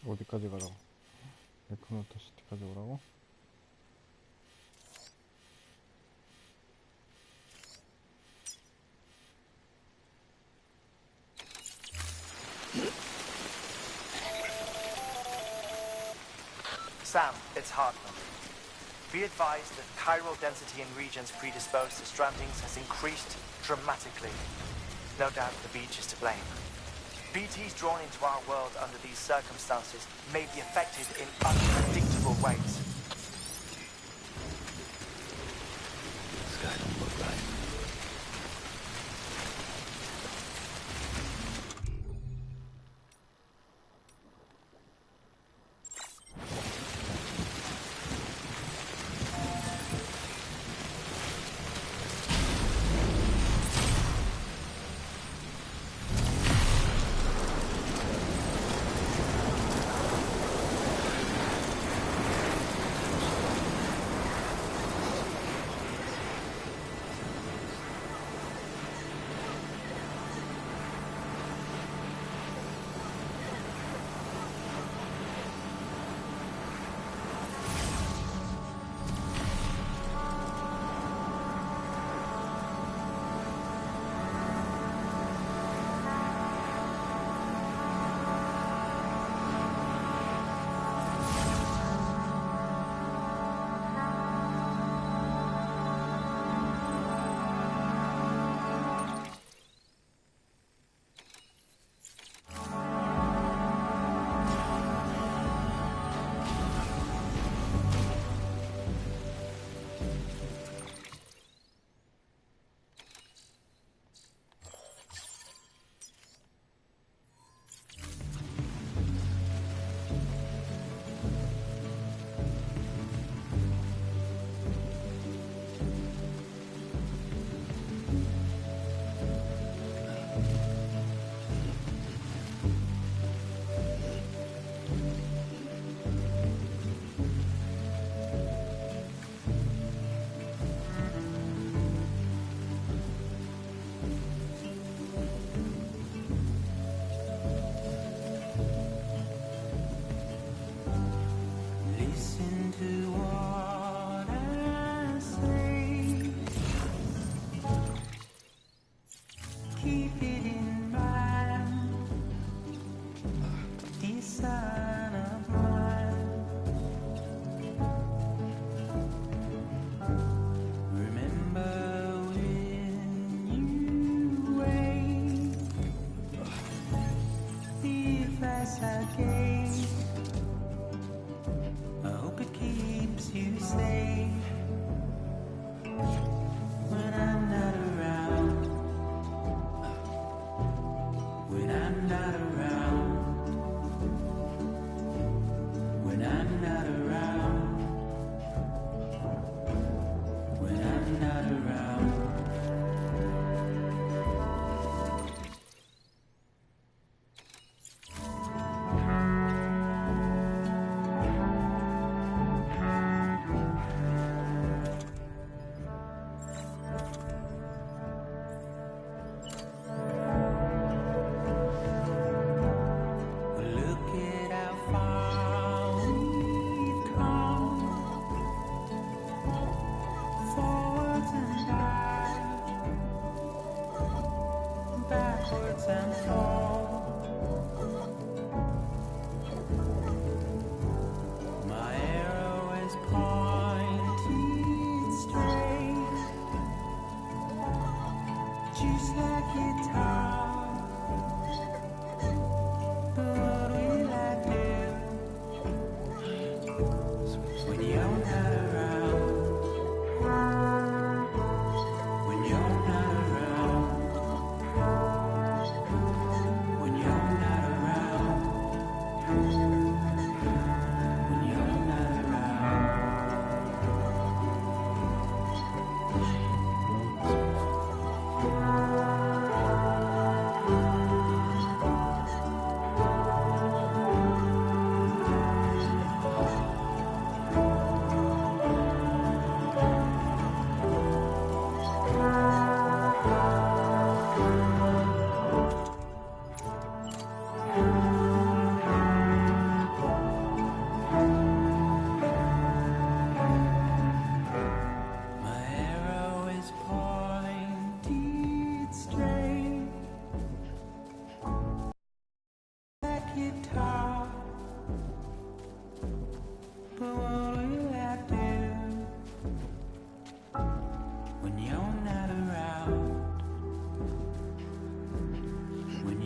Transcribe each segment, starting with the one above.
어디까지 가라고? 에크노터 시티까지 오라고? Sam, it's Hartman. Be advised that chiral density in regions predisposed to strandings has increased dramatically. No doubt the beach is to blame. BTs drawn into our world under these circumstances may be affected in unpredictable ways. This guy don't look right.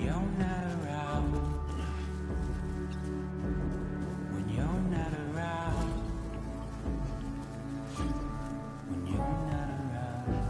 you're not around. When you're not around. When you're not around.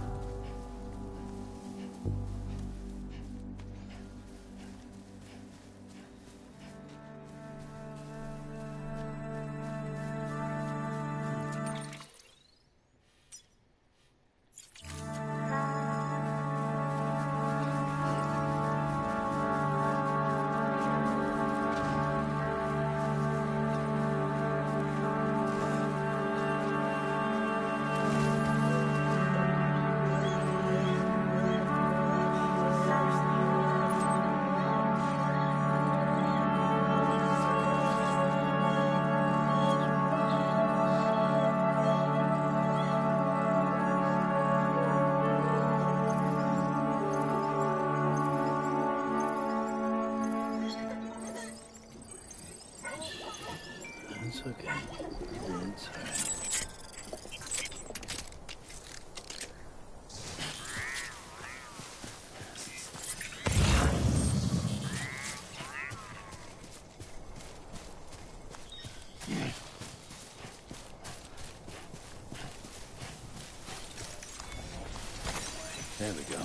It's okay. It's alright. There we go.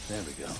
There we go.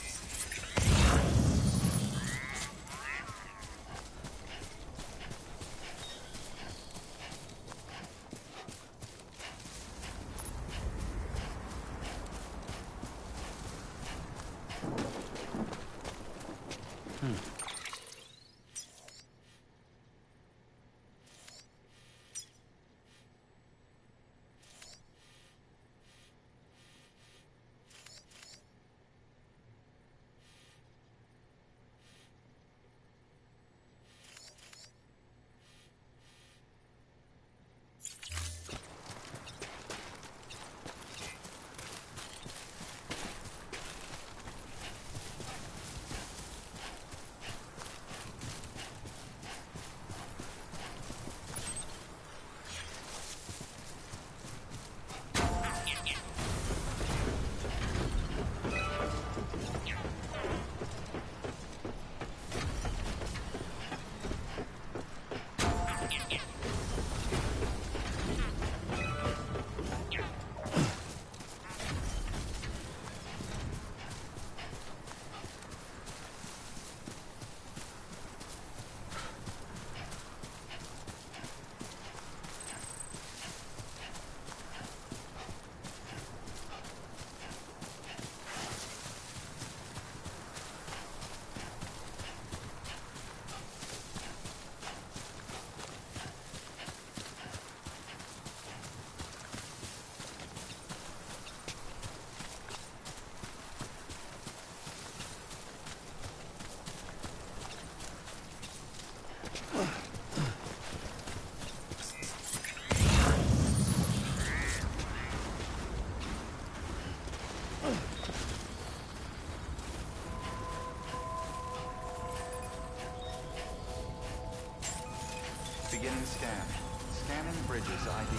Use ID.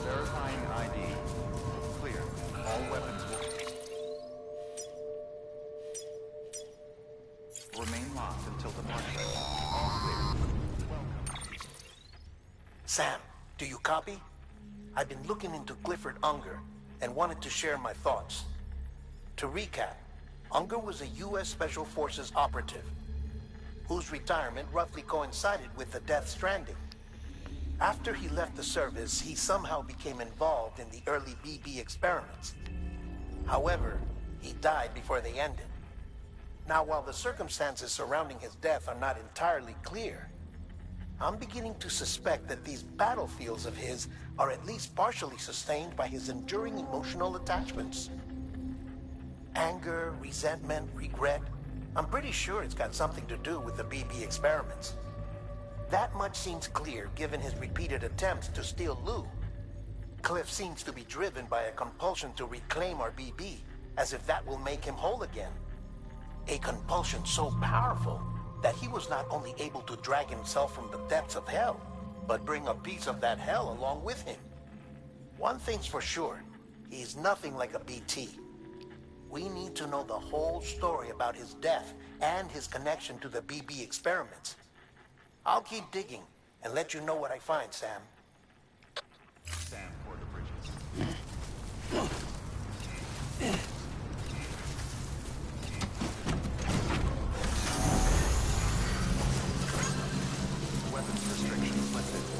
Verifying ID. Clear. All weapons will remain locked until departure. All clear. Welcome. Sam, do you copy? I've been looking into Clifford Unger and wanted to share my thoughts. To recap, Unger was a U.S. Special Forces operative whose retirement roughly coincided with the death Stranding. After he left the service, he somehow became involved in the early BB experiments. However, he died before they ended. Now, while the circumstances surrounding his death are not entirely clear, I'm beginning to suspect that these battlefields of his are at least partially sustained by his enduring emotional attachments. Anger, resentment, regret. I'm pretty sure it's got something to do with the BB experiments. That much seems clear given his repeated attempts to steal Lou. Cliff seems to be driven by a compulsion to reclaim our BB, as if that will make him whole again. A compulsion so powerful that he was not only able to drag himself from the depths of hell, but bring a piece of that hell along with him. One thing's for sure, he's nothing like a BT. We need to know the whole story about his death and his connection to the BB experiments. I'll keep digging and let you know what I find, Sam. Stand for the bridges. Weapons restrictions lifted.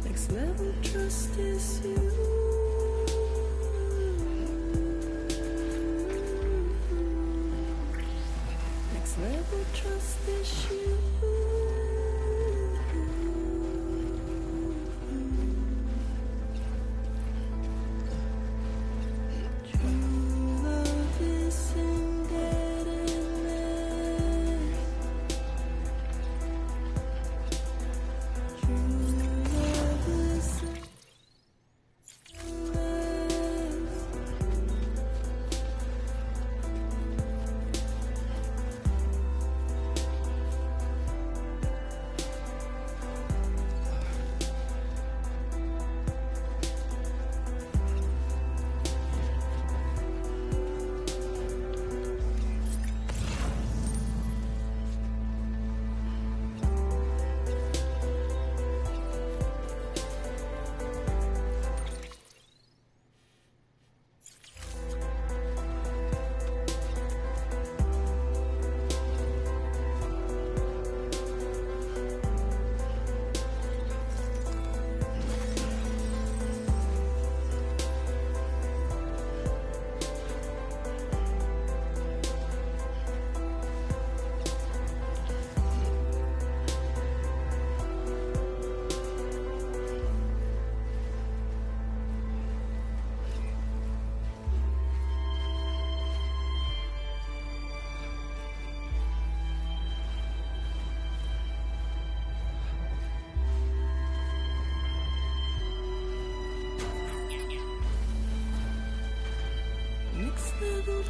Next level trust is you. Next level trust is you. True love is embedded in true love is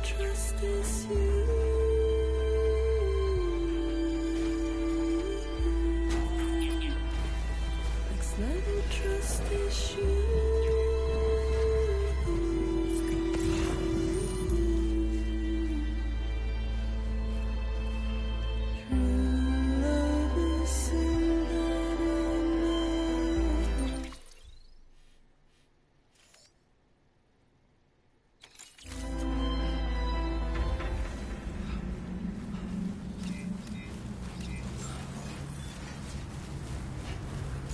trust issues. Next level trust issues. True love is sin that I know.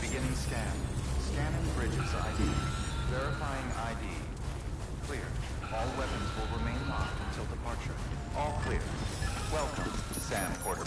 Beginning scan. Scanning bridges ID. Verifying ID. Clear. All weapons will remain locked until departure. All clear. Welcome, Sam Porter.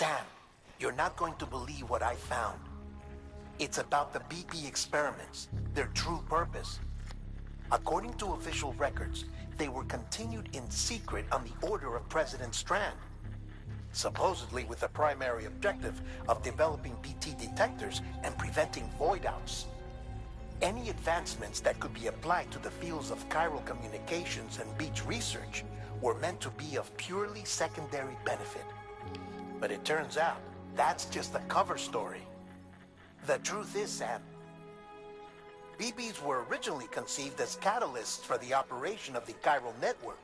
Sam, you're not going to believe what I found. It's about the BP experiments, their true purpose. According to official records, they were continued in secret on the order of President Strand, supposedly with the primary objective of developing BT detectors and preventing void-outs. Any advancements that could be applied to the fields of chiral communications and beach research were meant to be of purely secondary benefit. But it turns out, that's just the cover story. The truth is, Sam, BBs were originally conceived as catalysts for the operation of the chiral network.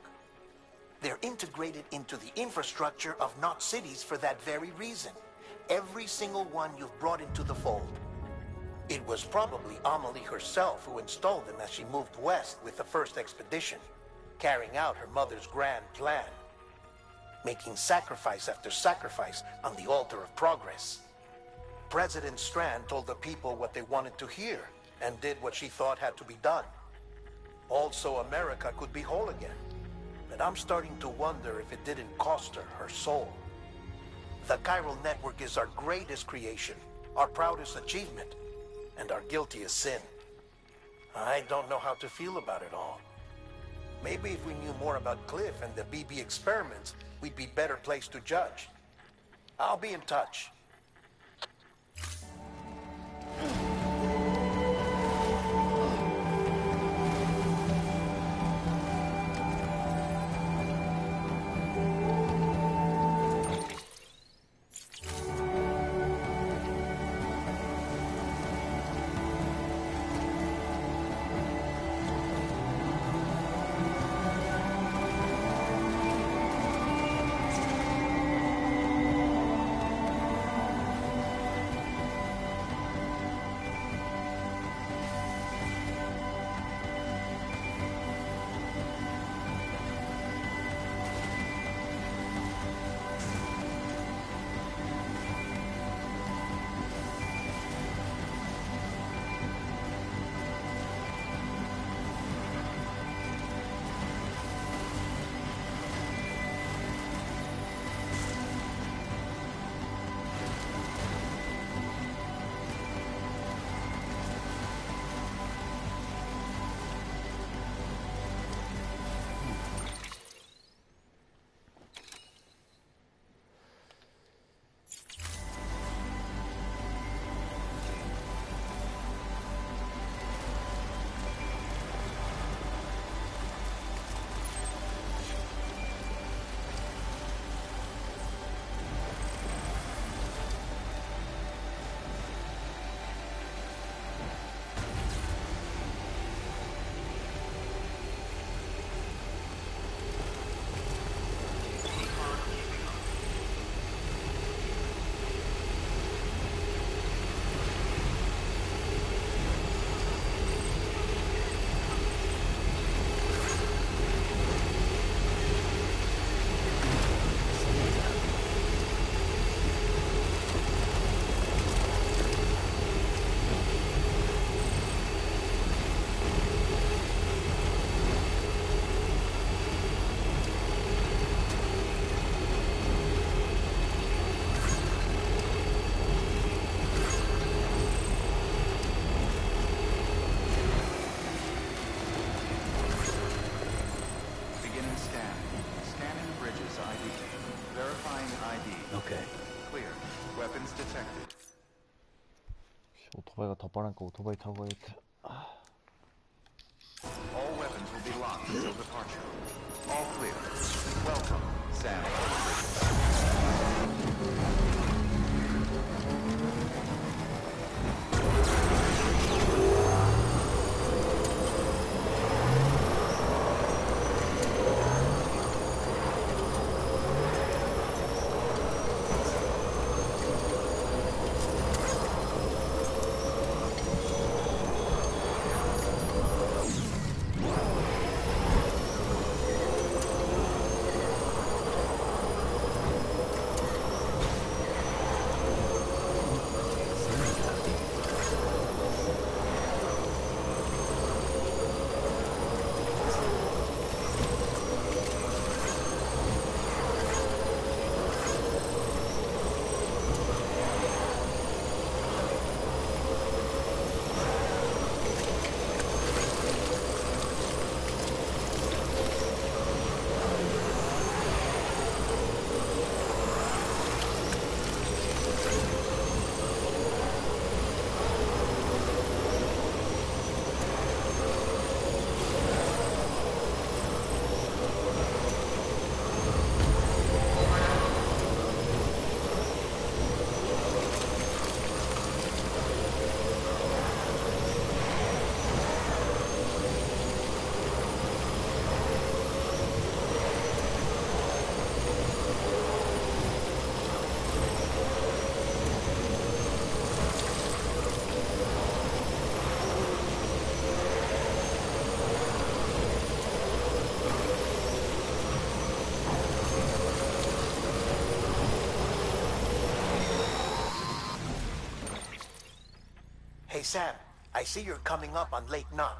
They're integrated into the infrastructure of Knot cities for that very reason. Every single one you've brought into the fold. It was probably Amelie herself who installed them as she moved west with the first expedition, carrying out her mother's grand plan, making sacrifice after sacrifice on the altar of progress. President Strand told the people what they wanted to hear and did what she thought had to be done. Also, America could be whole again. But I'm starting to wonder if it didn't cost her her soul. The chiral network is our greatest creation, our proudest achievement, and our guiltiest sin. I don't know how to feel about it all. Maybe if we knew more about Cliff and the BB experiments, we'd be better placed to judge. I'll be in touch. 오토바이가 더 빠르니까 오토바이 타고 가야겠다. All weapons will be locked until departure. All clear. Welcome, Sam. Hey, Sam, I see you're coming up on Lake Knot.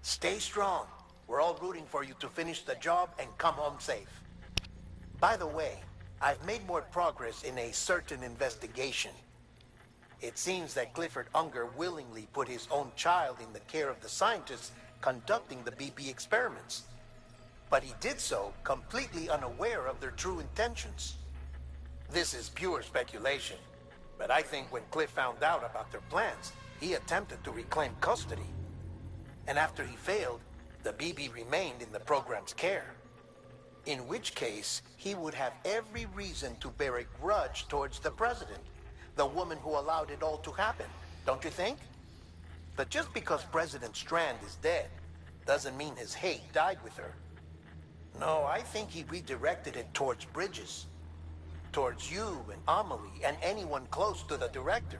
Stay strong. We're all rooting for you to finish the job and come home safe. By the way, I've made more progress in a certain investigation. It seems that Clifford Unger willingly put his own child in the care of the scientists conducting the BP experiments. But he did so completely unaware of their true intentions. This is pure speculation, but I think when Cliff found out about their plans, he attempted to reclaim custody. And after he failed, the BB remained in the program's care. In which case, he would have every reason to bear a grudge towards the president, the woman who allowed it all to happen, don't you think? But just because President Strand is dead, doesn't mean his hate died with her. No, I think he redirected it towards Bridges. Towards you and Amelie and anyone close to the director.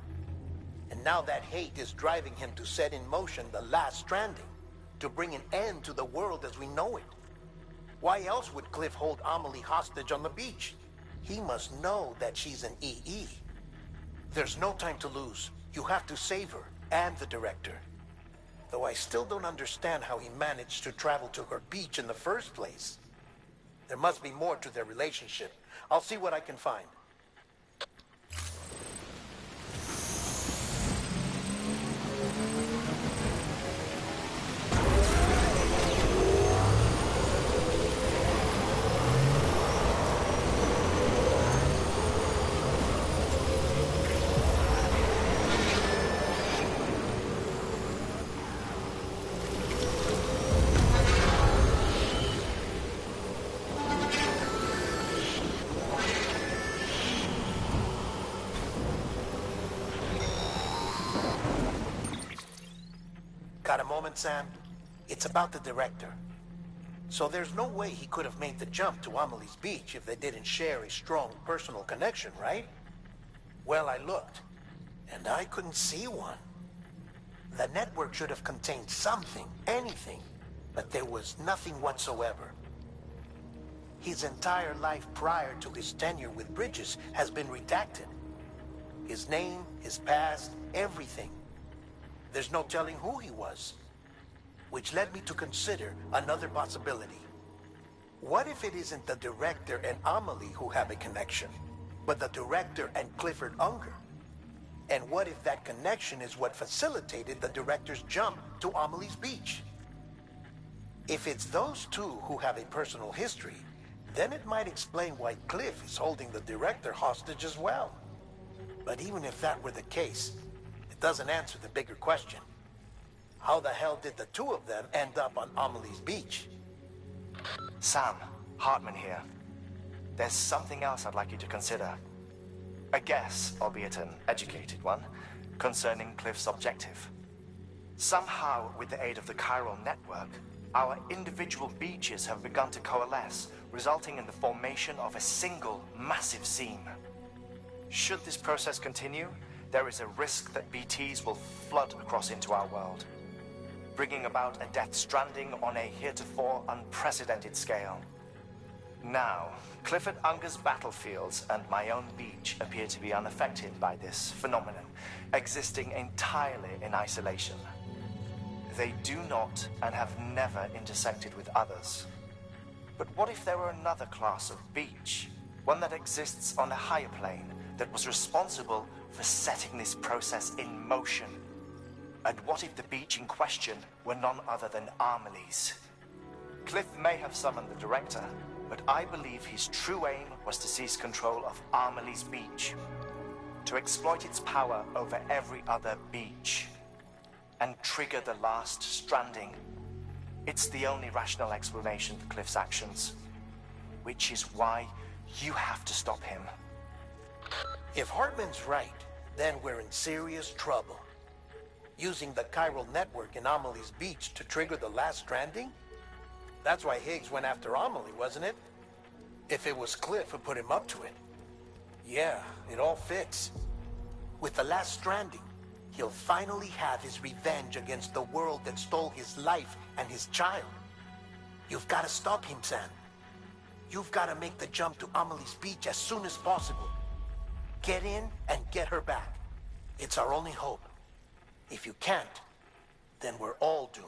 And now that hate is driving him to set in motion the last Stranding, to bring an end to the world as we know it. Why else would Cliff hold Amelie hostage on the beach? He must know that she's an EE. There's no time to lose. You have to save her and the director. Though I still don't understand how he managed to travel to her beach in the first place. There must be more to their relationship. I'll see what I can find. Got a moment, Sam? It's about the director. So there's no way he could have made the jump to Amelie's beach if they didn't share a strong personal connection, right? Well, I looked, and I couldn't see one. The network should have contained something, anything, but there was nothing whatsoever. His entire life prior to his tenure with Bridges has been redacted. His name, his past, everything. There's no telling who he was. Which led me to consider another possibility. What if it isn't the director and Amelie who have a connection, but the director and Clifford Unger? And what if that connection is what facilitated the director's jump to Amelie's beach? If it's those two who have a personal history, then it might explain why Cliff is holding the director hostage as well. But even if that were the case, doesn't answer the bigger question. How the hell did the two of them end up on Amelie's beach? Sam, Hartman here. There's something else I'd like you to consider. A guess, albeit an educated one, concerning Cliff's objective. Somehow, with the aid of the chiral network, our individual beaches have begun to coalesce, resulting in the formation of a single massive seam. Should this process continue, there is a risk that BTs will flood across into our world, bringing about a death stranding on a heretofore unprecedented scale. Now, Clifford Unger's battlefields and my own beach appear to be unaffected by this phenomenon, existing entirely in isolation. They do not and have never intersected with others. But what if there were another class of beach, one that exists on a higher plane, that was responsible for setting this process in motion? And what if the beach in question were none other than Amelie's? Cliff may have summoned the director, but I believe his true aim was to seize control of Amelie's beach, to exploit its power over every other beach, and trigger the last Stranding. It's the only rational explanation for Cliff's actions, which is why you have to stop him. If Hartman's right, then we're in serious trouble. Using the chiral network in Amelie's beach to trigger the last Stranding? That's why Higgs went after Amelie, wasn't it? If it was Cliff who put him up to it. Yeah, it all fits. With the last Stranding, he'll finally have his revenge against the world that stole his life and his child. You've got to stop him, Sam. You've got to make the jump to Amelie's beach as soon as possible. Get in and get her back. It's our only hope. If you can't, then we're all doomed.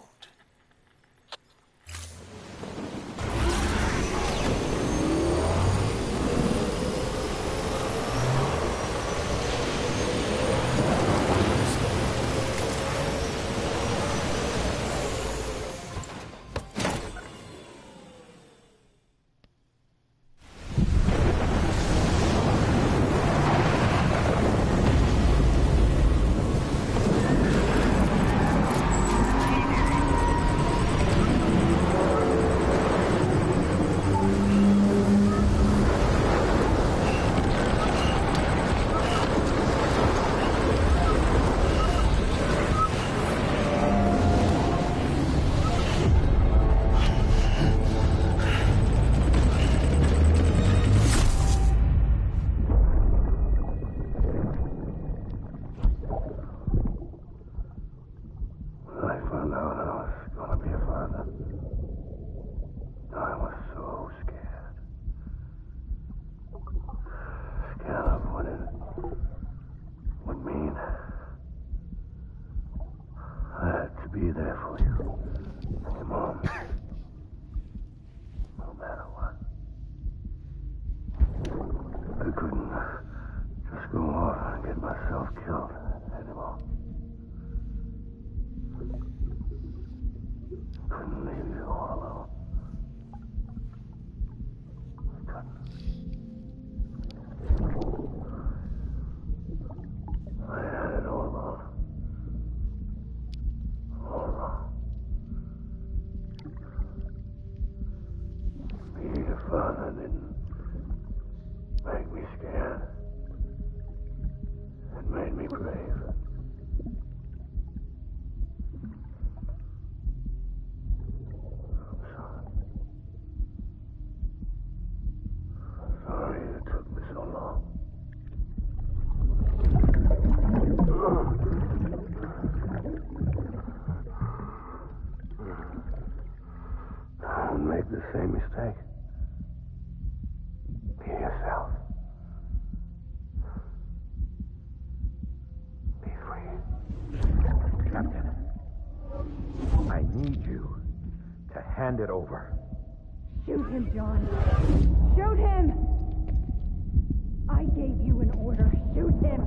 Be there for you. Your mom. No matter what. I couldn't just go off and get myself killed anymore. Couldn't leave you all alone. I had it all wrong. Being a father didn't make me scared. It made me brave. I'm sorry. Sorry it took me so long. Don't make the same mistake. Be yourself. Be free. Captain, I need you to hand it over. Shoot him, John. Shoot him! I gave you an order. Shoot him!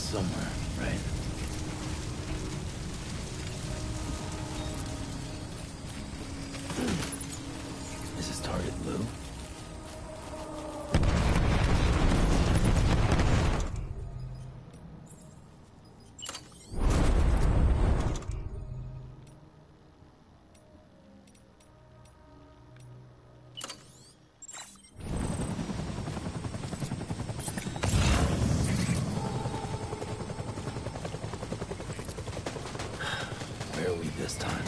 somewhere, right? Is this target blue? Where are we this time?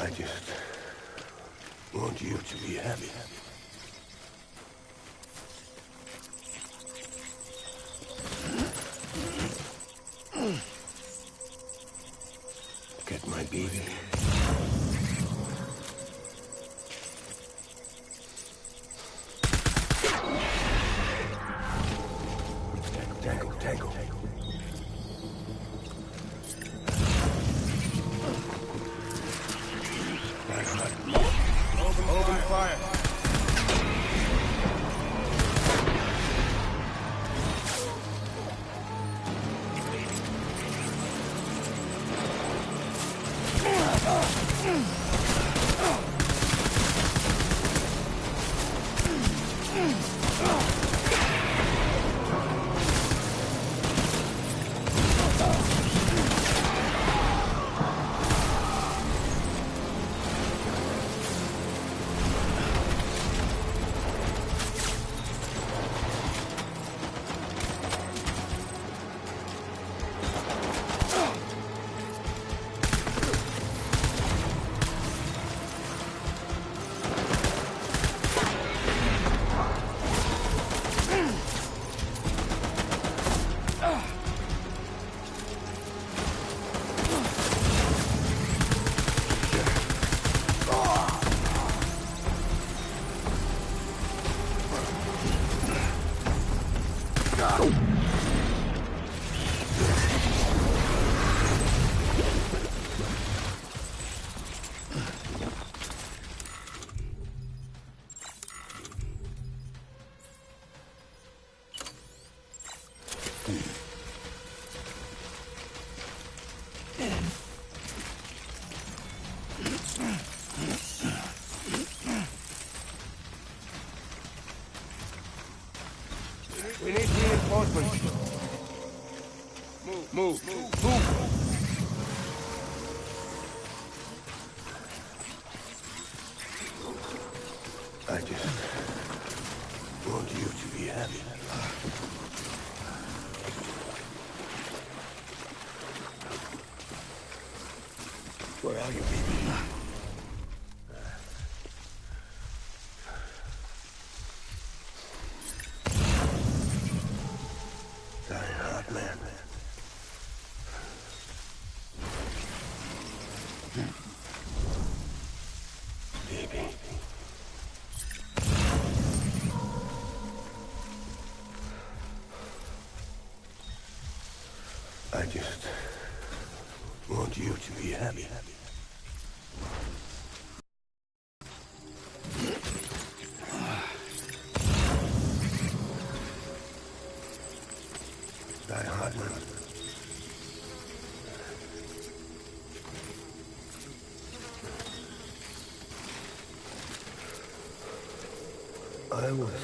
I just want you to be happy. Get my baby. Tango, tango, tango. Open fire. We need reinforcements. Move. I just want you to be happy. Where are you, baby? Man. Baby. I just want you to be happy. Die hard, man. I was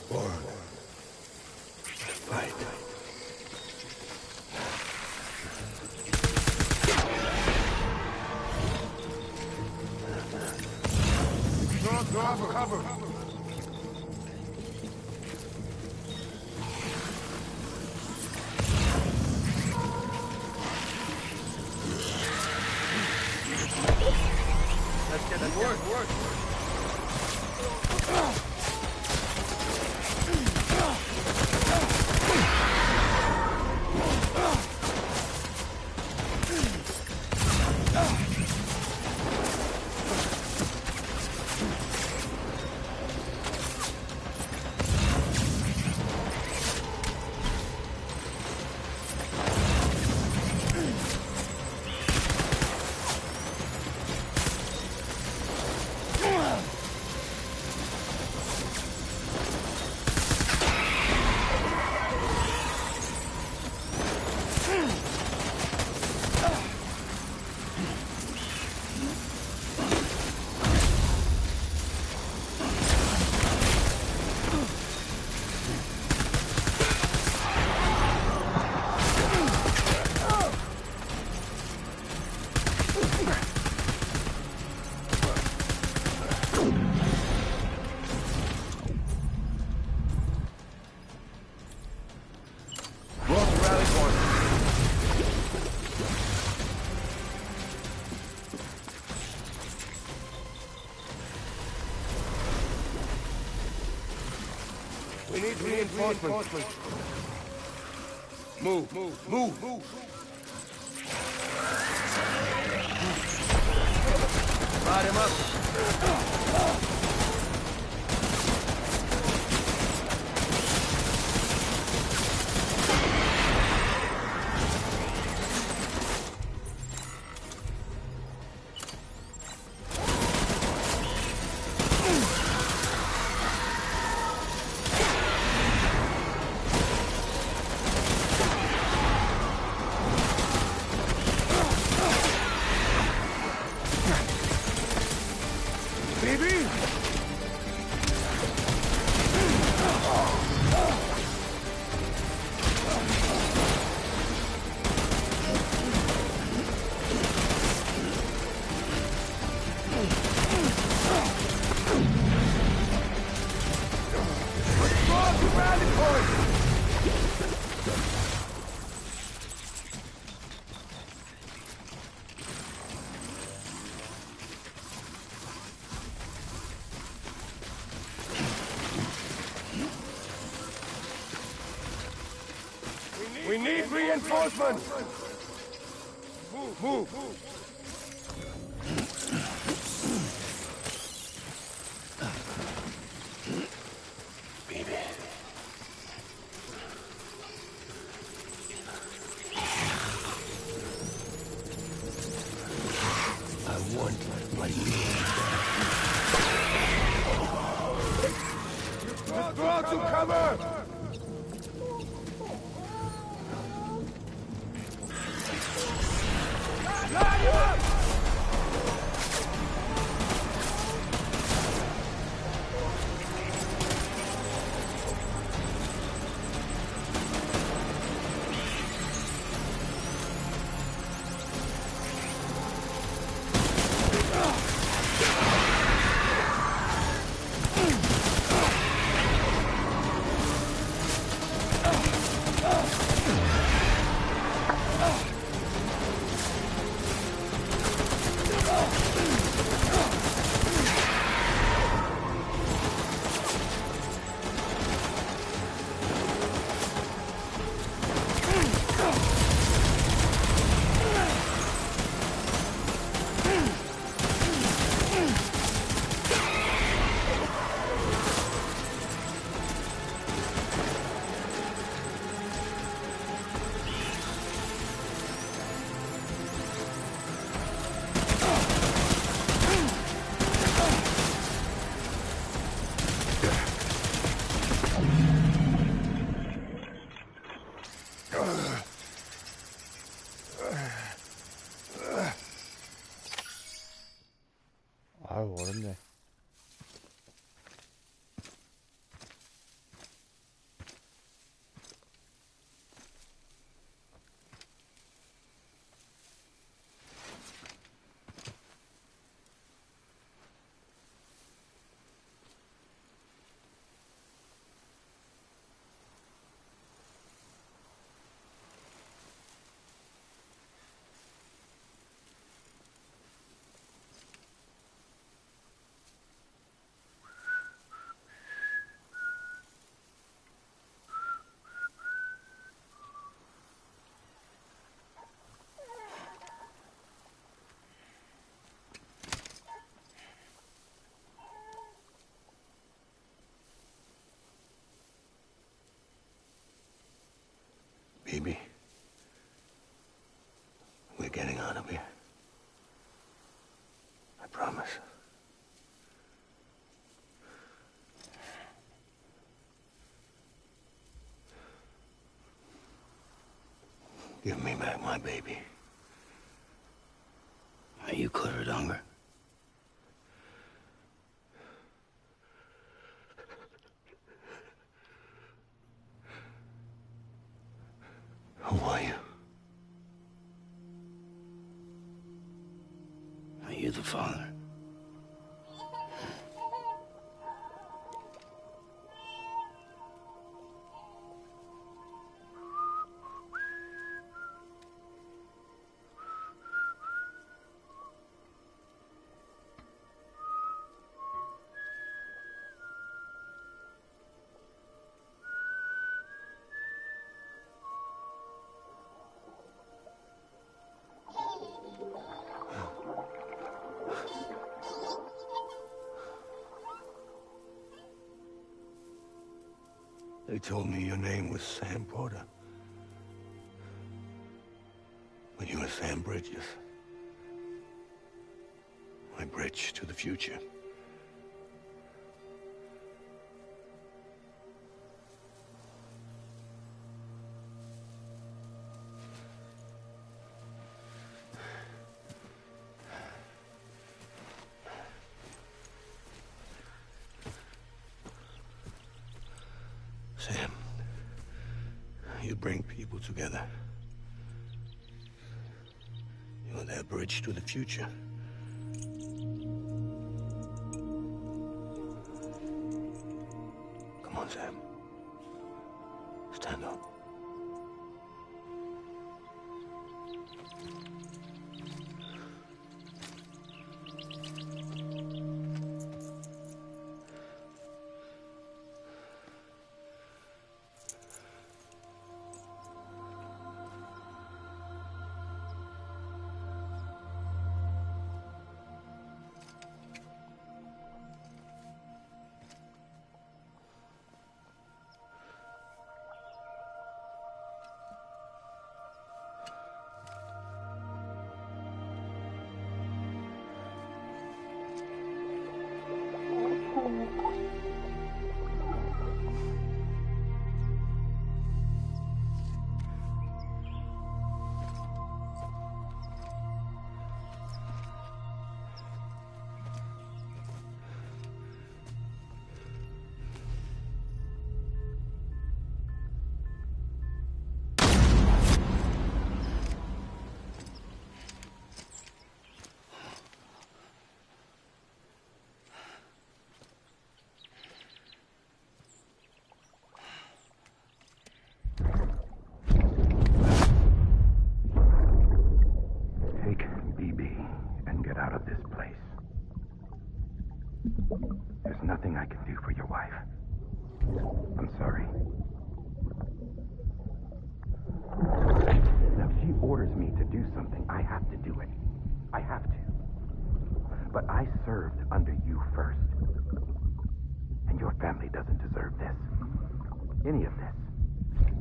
born to fight. Cover. Let's get work. We need reinforcements. Move. Light him up. Reinforcements! Move! Baby. I want my Throw to cover! Line you up! 아유, 어렵네. Baby. We're getting out of here. I promise. Give me back my baby. Are you Clifford Unger? Who are you? Are you the father? They told me your name was Sam Porter. But you were Sam Bridges. My bridge to the future. Sam, you bring people together. You're their bridge to the future. Come on, Sam. Stand up. orders me to do something, I have to do it. I have to. But I served under you first. And your family doesn't deserve this. Any of this.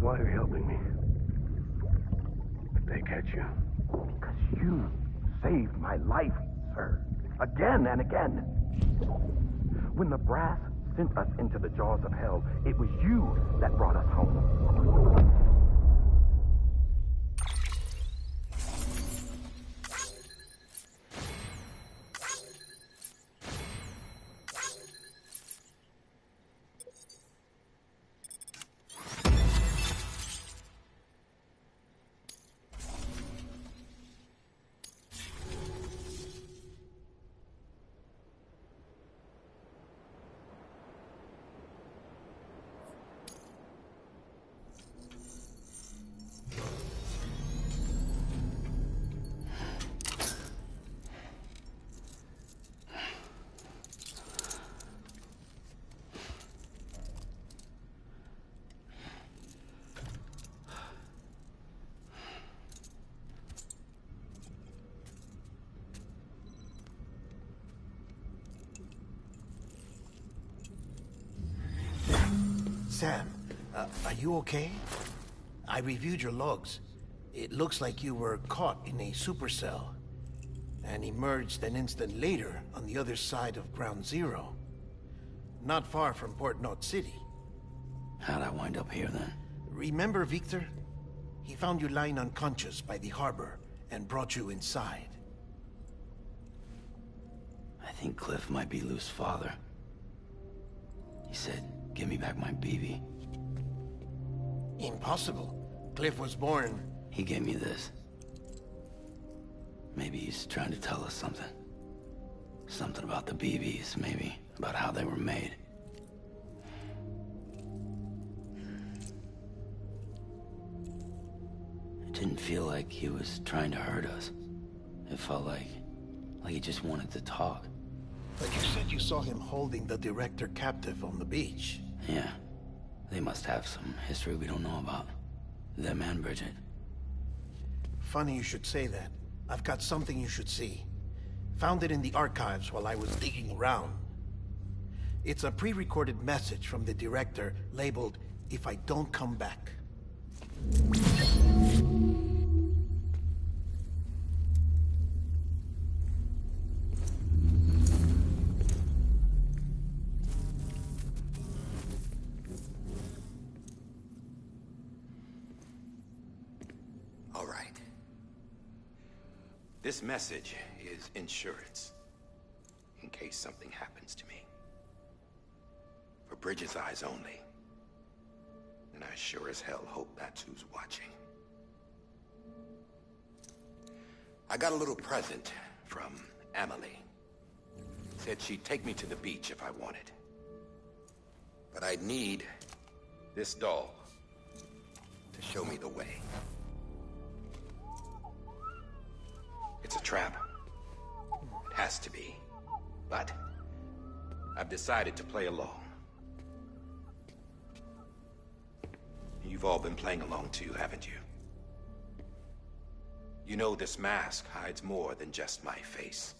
Why are you helping me? If they catch you. Because you saved my life, sir. Again and again. When the brass sent us into the jaws of hell, it was you that brought us home. Sam, are you okay? I reviewed your logs. It looks like you were caught in a supercell and emerged an instant later on the other side of Ground Zero. Not far from Port Knot City. How'd I wind up here then? Remember Victor? He found you lying unconscious by the harbor and brought you inside. I think Cliff might be Lou's father. He said, give me back my BB. Impossible. Cliff was born... He gave me this. Maybe he's trying to tell us something. Something about the BBs, maybe. About how they were made. It didn't feel like he was trying to hurt us. It felt like he just wanted to talk. But you said you saw him holding the director captive on the beach. Yeah. They must have some history we don't know about. Them and Bridget. Funny you should say that. I've got something you should see. Found it in the archives while I was digging around. It's a pre-recorded message from the director labeled, "If I don't come back." All right. This message is insurance, in case something happens to me. For Bridget's eyes only. And I sure as hell hope that's who's watching. I got a little present from Emily. Said she'd take me to the beach if I wanted. But I'd need this doll to show me the way. It's a trap. It has to be. But I've decided to play along. You've all been playing along too, haven't you? You know this mask hides more than just my face.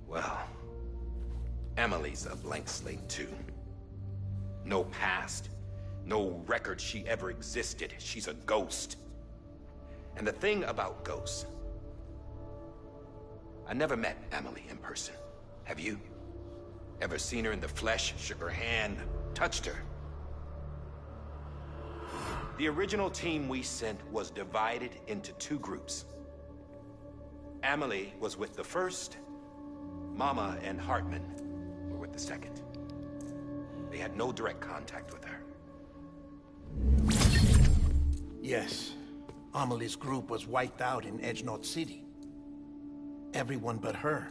Well, Emily's a blank slate too. No past. No record she ever existed. She's a ghost. And the thing about ghosts... I never met Emily in person. Have you? Ever seen her in the flesh, shook her hand, touched her? The original team we sent was divided into two groups. Emily was with the first. Mama and Hartman were with the second. They had no direct contact with her. Yes. Amelie's group was wiped out in Edge Knot City. Everyone but her.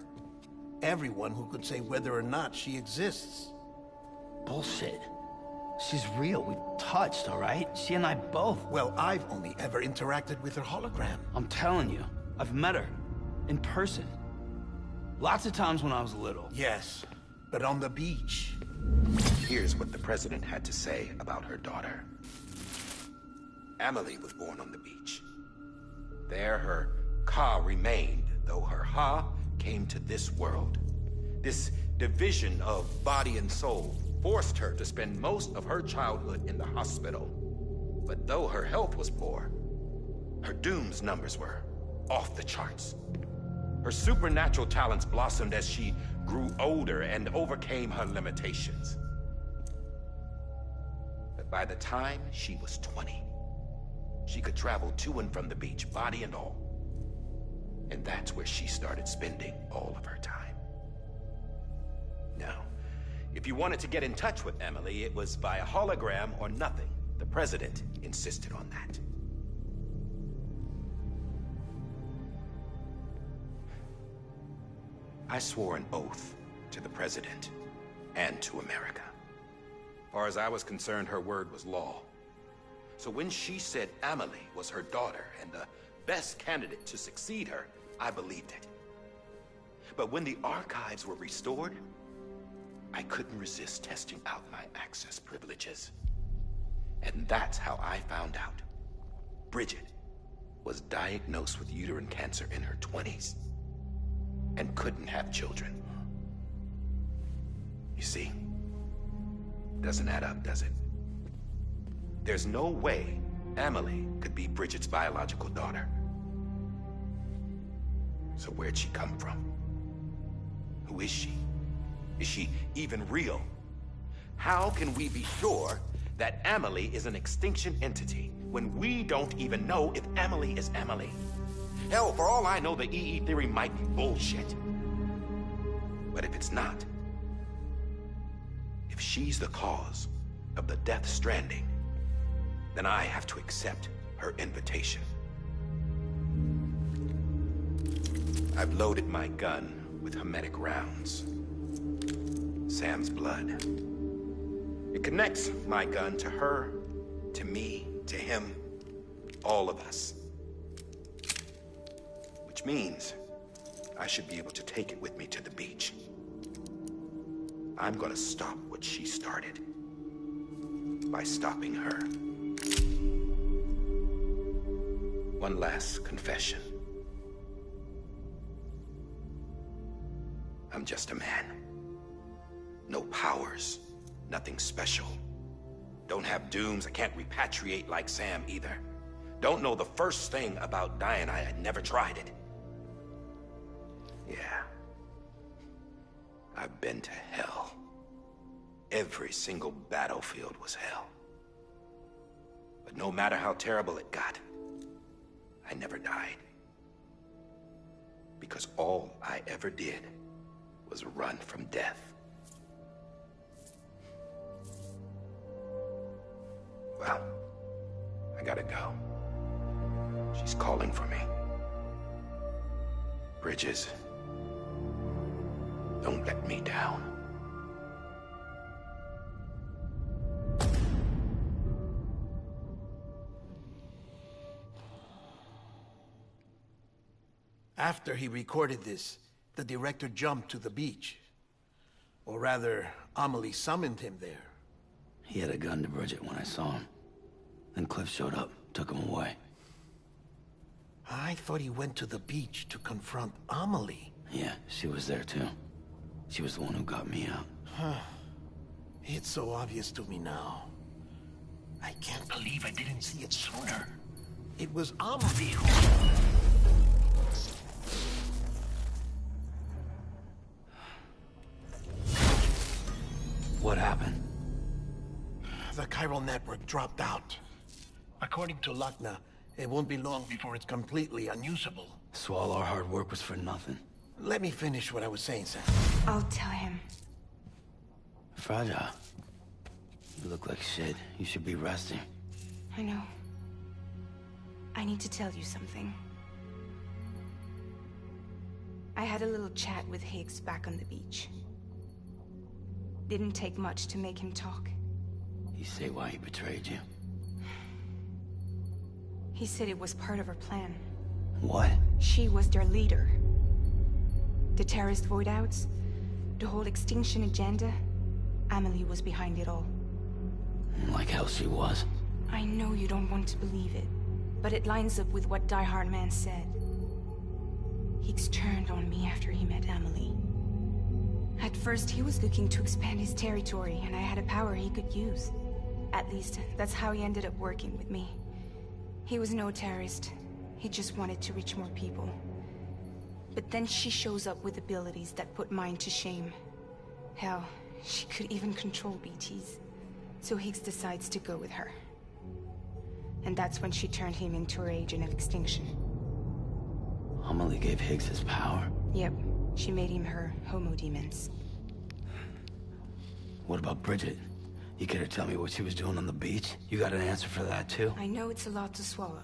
Everyone who could say whether or not she exists. Bullshit. She's real. We touched, all right? She and I both. Well, I've only ever interacted with her hologram. I'm telling you, I've met her. In person. Lots of times when I was little. Yes, but on the beach. Here's what the president had to say about her daughter. Amelie was born on the beach. There her Ka remained, though her Ha came to this world. This division of body and soul forced her to spend most of her childhood in the hospital. But though her health was poor, her Doom's numbers were off the charts. Her supernatural talents blossomed as she grew older and overcame her limitations. But by the time she was 20, she could travel to and from the beach, body and all. And that's where she started spending all of her time. Now, if you wanted to get in touch with Emily, it was via hologram or nothing. The president insisted on that. I swore an oath to the president and to America. As far as I was concerned, her word was law. So when she said Amelie was her daughter and the best candidate to succeed her, I believed it. But when the archives were restored, I couldn't resist testing out my access privileges. And that's how I found out Bridget was diagnosed with uterine cancer in her 20s and couldn't have children. You see, doesn't add up, does it? There's no way Amelie could be Bridget's biological daughter. So where'd she come from? Who is she? Is she even real? How can we be sure that Amelie is an extinction entity when we don't even know if Amelie is Amelie? Hell, for all I know, the EE theory might be bullshit. But if it's not, if she's the cause of the Death Stranding, then I have to accept her invitation. I've loaded my gun with hermetic rounds. Sam's blood. It connects my gun to her, to me, to him, all of us. Which means I should be able to take it with me to the beach. I'm gonna stop what she started by stopping her. One last confession. I'm just a man. No powers, nothing special. Don't have dooms, I can't repatriate like Sam either. Don't know the first thing about dying, I had never tried it. Yeah. I've been to hell. Every single battlefield was hell. But no matter how terrible it got, I never died. Because all I ever did was run from death. Well, I gotta go. She's calling for me. Bridges, don't let me down. After he recorded this, the director jumped to the beach. Or rather, Amelie summoned him there. He had a gun to Bridget when I saw him. Then Cliff showed up, took him away. I thought he went to the beach to confront Amelie. Yeah, she was there too. She was the one who got me out. It's so obvious to me now. I can't believe I didn't see it sooner. It was Amelie who... What happened? The chiral network dropped out. According to Lakna, it won't be long before it's completely unusable. So all our hard work was for nothing. Let me finish what I was saying, Sam. I'll tell him. Fragile. You look like shit. You should be resting. I know. I need to tell you something. I had a little chat with Higgs back on the beach. Didn't take much to make him talk. You say why he betrayed you? He said it was part of her plan. What? She was their leader. The terrorist void outs, the whole extinction agenda. Amelie was behind it all. Like hell she was. I know you don't want to believe it, but it lines up with what Die Hard Man said. Higgs turned on me after he met Amelie. At first, he was looking to expand his territory, and I had a power he could use. At least, that's how he ended up working with me. He was no terrorist. He just wanted to reach more people. But then she shows up with abilities that put mine to shame. Hell, she could even control BTs. So Higgs decides to go with her. And that's when she turned him into her agent of extinction. Amelie gave Higgs his power? Yep. She made him her homo demons. What about Bridget? You care to tell me what she was doing on the beach? You got an answer for that, too? I know it's a lot to swallow.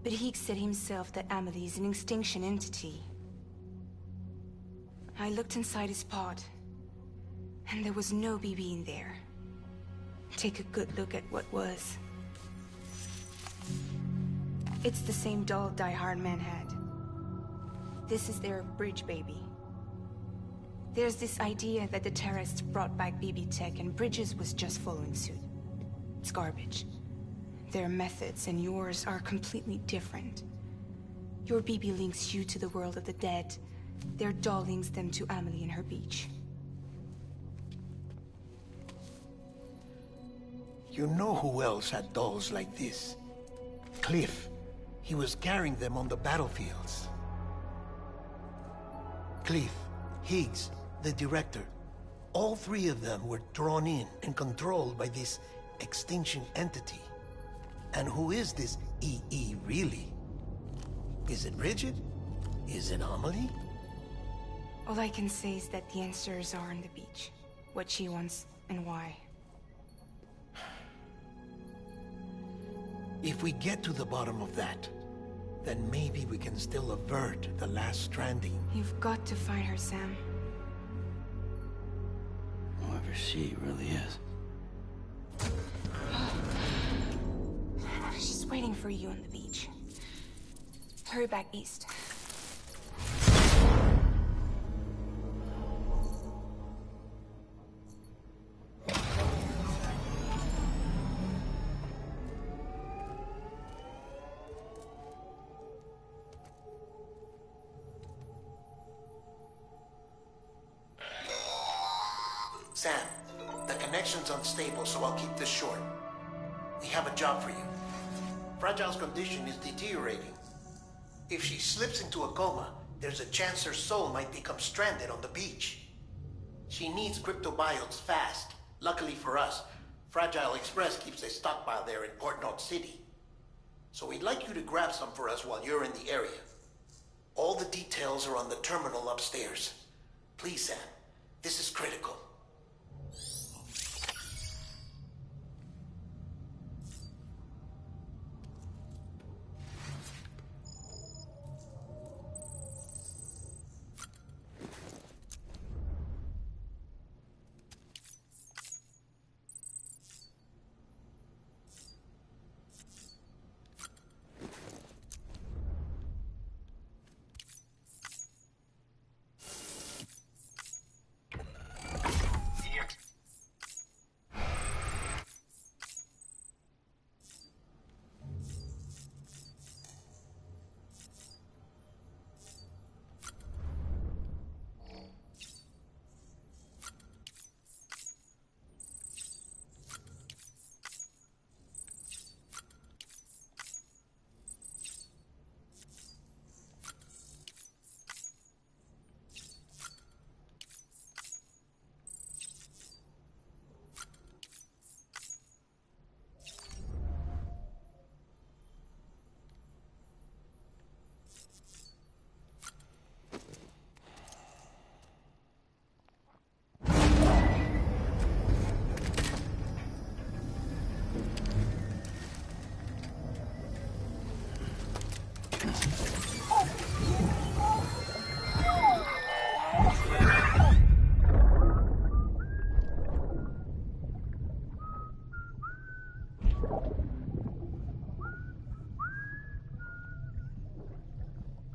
But Higgs said himself that Amelie is an extinction entity. I looked inside his pod, and there was no BB in there. Take a good look at what was. It's the same doll Die Hard Man had. This is their bridge baby. There's this idea that the terrorists brought back BB tech and Bridges was just following suit. It's garbage. Their methods and yours are completely different. Your BB links you to the world of the dead. Their doll links them to Amelie and her beach. You know who else had dolls like this? Cliff. He was carrying them on the battlefields. Cliff, Higgs, the director. All three of them were drawn in and controlled by this extinction entity. And who is this EE really? Is it Bridget? Is it Amelie? All I can say is that the answers are on the beach. What she wants and why. If we get to the bottom of that, then maybe we can still avert the last stranding. You've got to find her, Sam. Whoever she really is. She's waiting for you on the beach. Hurry back east. Sam, the connection's unstable, so I'll keep this short. We have a job for you. Fragile's condition is deteriorating. If she slips into a coma, there's a chance her soul might become stranded on the beach. She needs cryptobiotes fast. Luckily for us, Fragile Express keeps a stockpile there in Port Knot City. So we'd like you to grab some for us while you're in the area. All the details are on the terminal upstairs. Please, Sam, this is critical.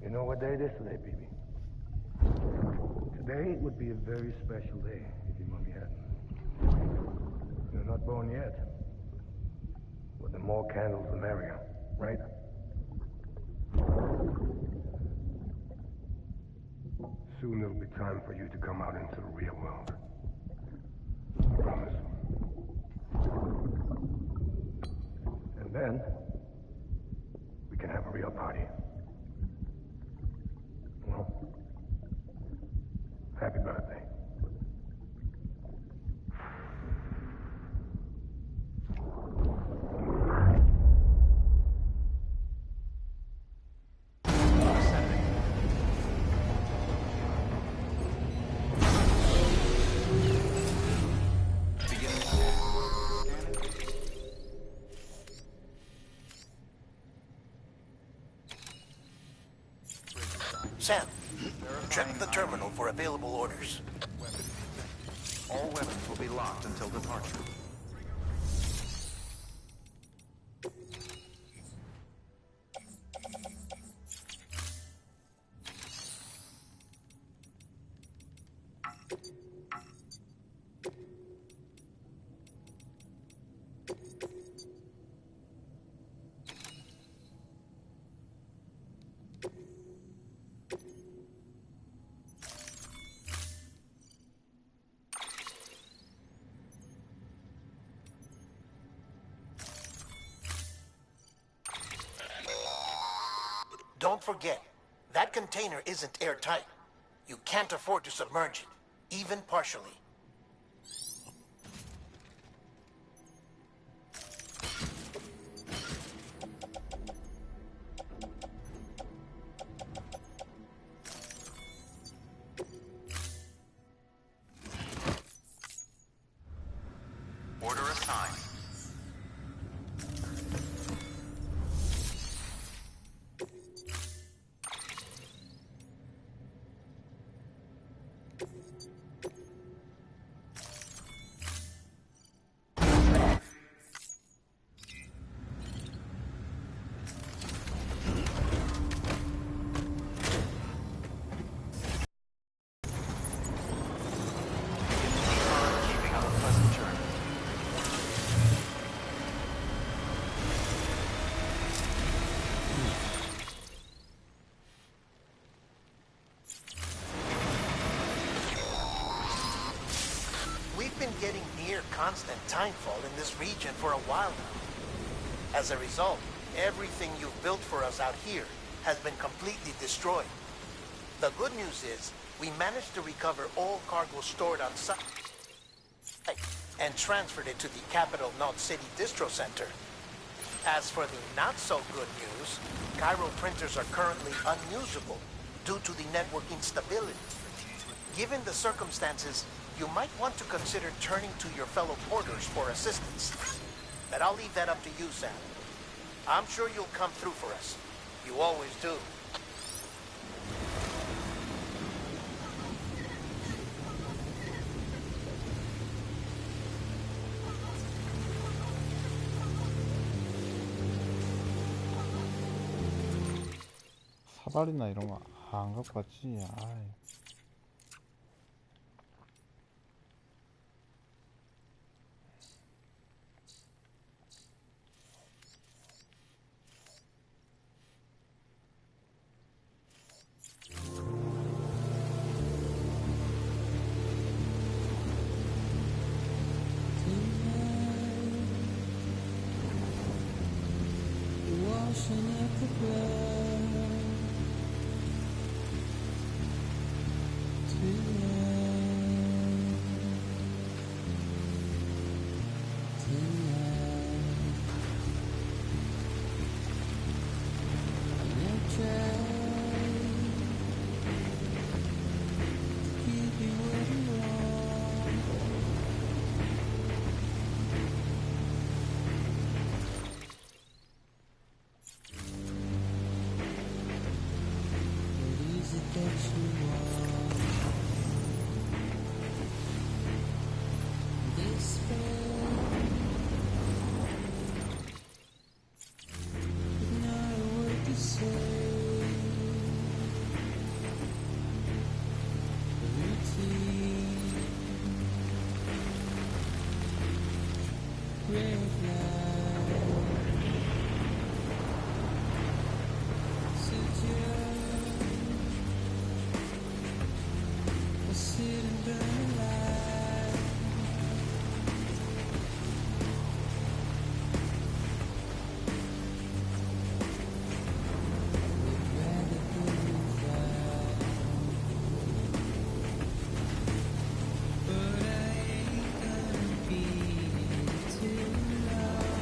You know what day it is today, baby? Today would be a very special day if your mommy hadn't. on yet. But the more candles, the merrier, right? Soon it'll be time for you to come out into the real world. I promise. And then, we can have a real party. Well, happy birthday. Sam, check the terminal for available orders. All weapons will be locked until departure. Don't forget, that container isn't airtight. You can't afford to submerge it, even partially. Order assigned. Keeping on a pleasant journey. We've been getting near constant timefall in this region for a while now. As a result, everything you've built for us out here has been completely destroyed. The good news is, we managed to recover all cargo stored on site and transferred it to the Capital Knot City Distro Center. As for the not-so-good news, Cairo printers are currently unusable due to the network instability. Given the circumstances, you might want to consider turning to your fellow porters for assistance. But I'll leave that up to you, Sam. I'm sure you'll come through for us. You always do. 사다리나 이런 거 안 갖고 왔지. 아이. Washing up the blood that you want. red light. Sit down, or sit and burn alive. Would rather believe that, but I ain't gonna be too long.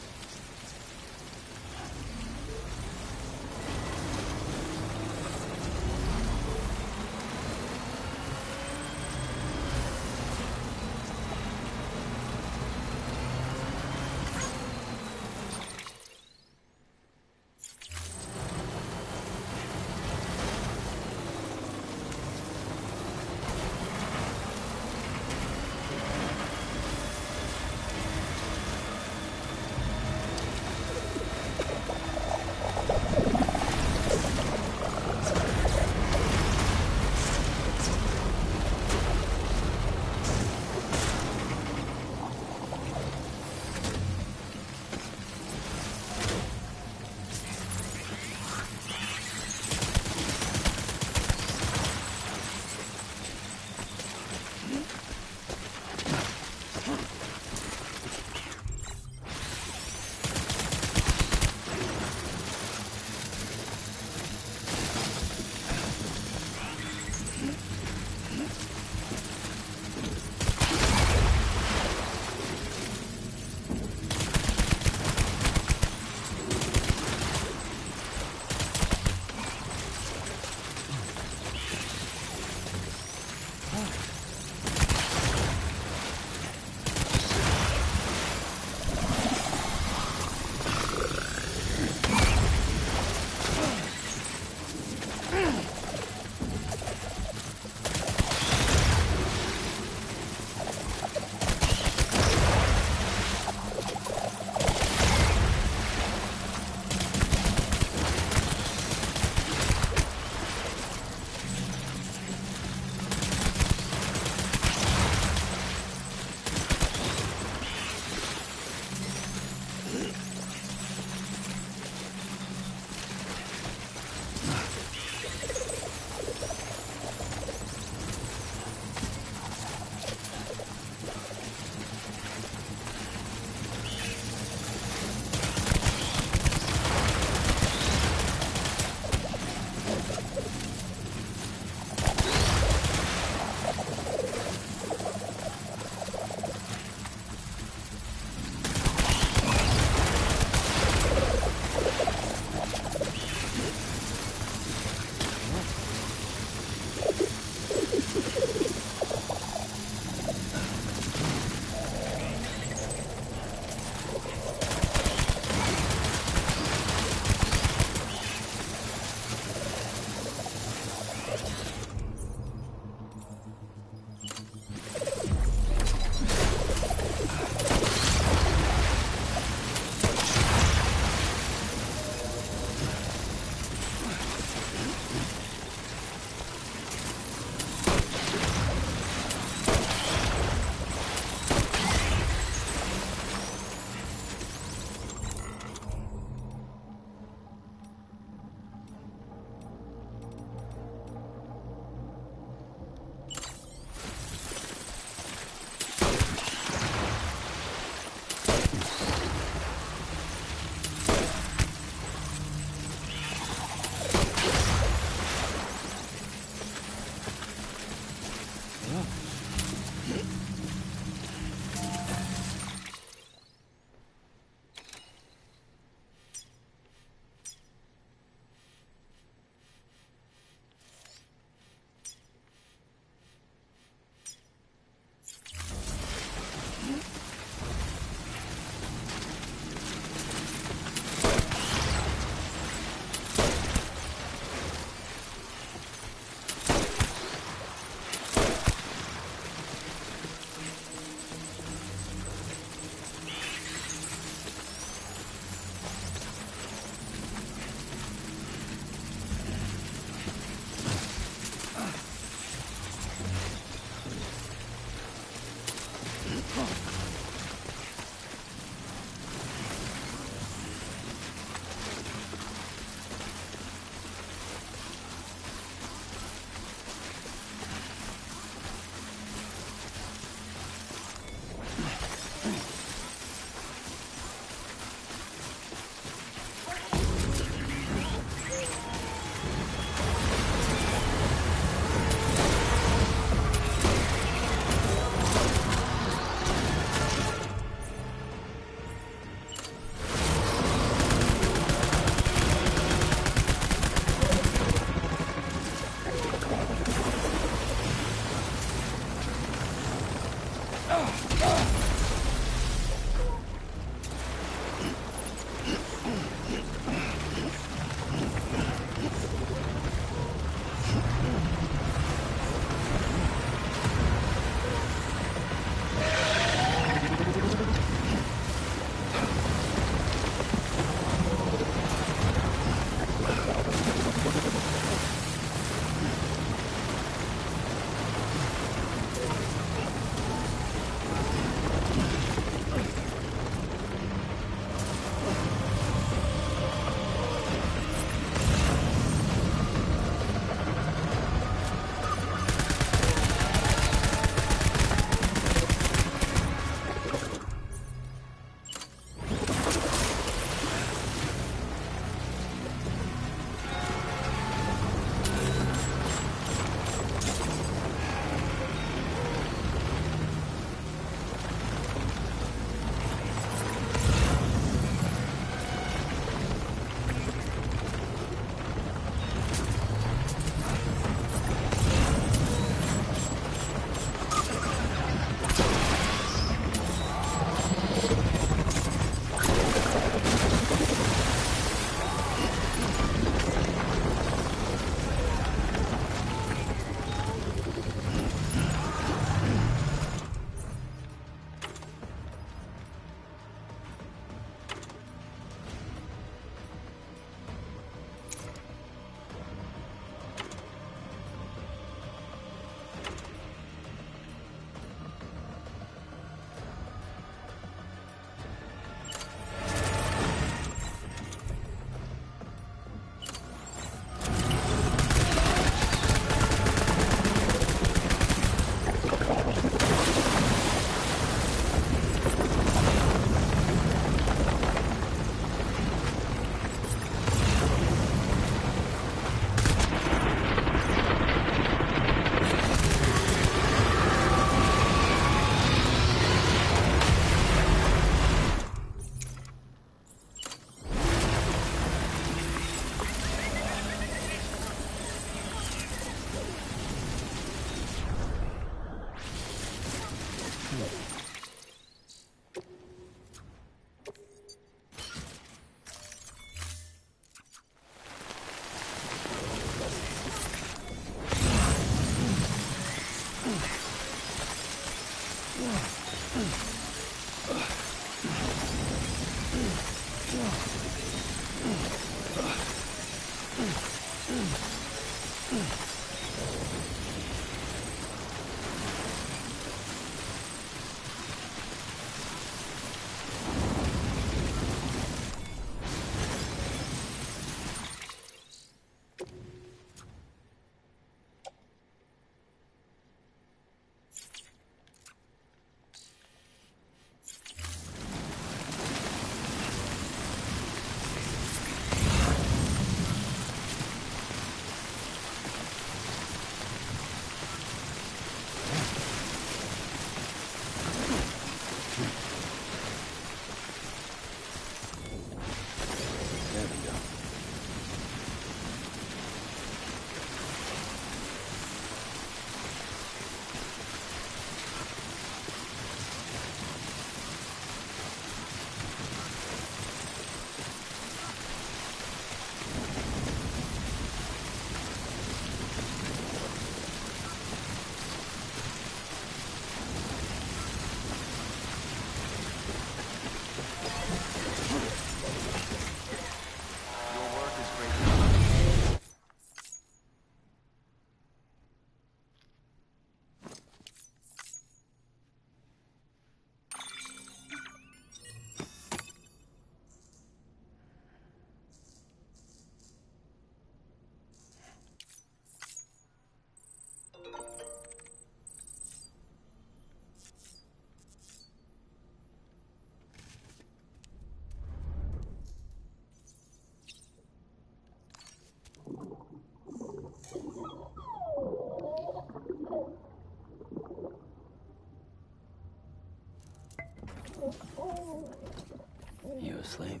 You asleep?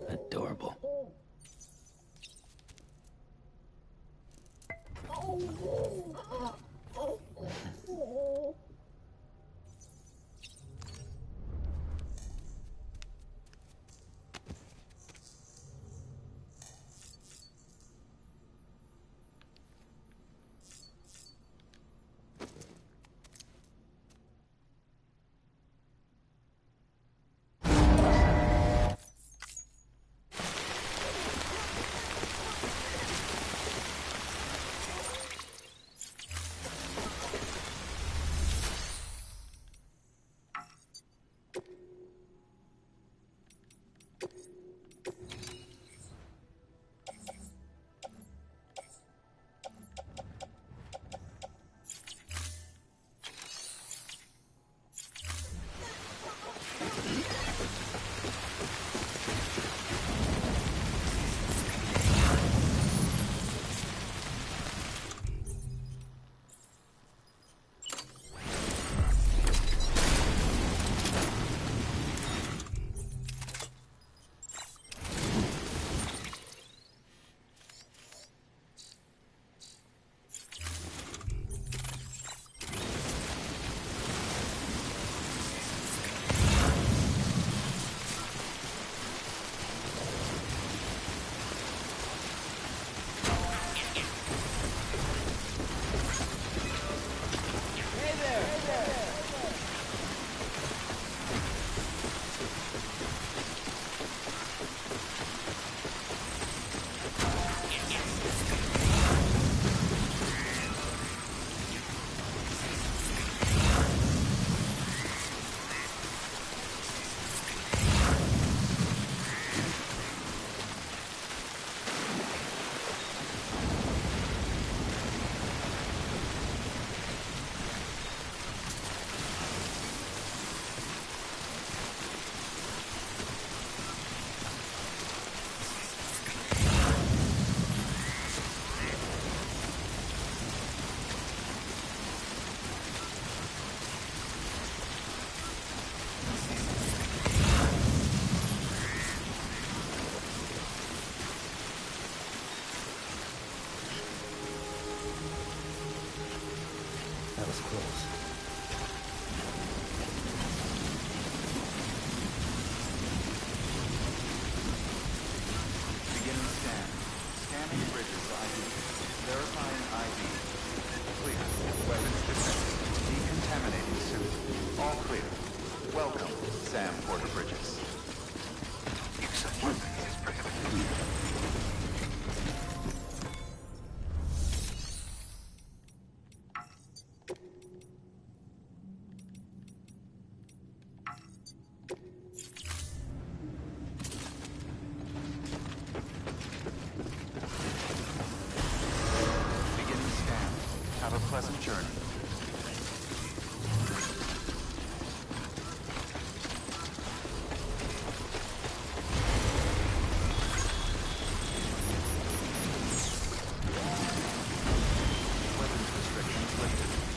Adorable. That was close. Beginning scan. Scanning bridges ID. Verifying ID. Clear. Weapons detected. Decontamination. returning. Weapons restrictions lifted.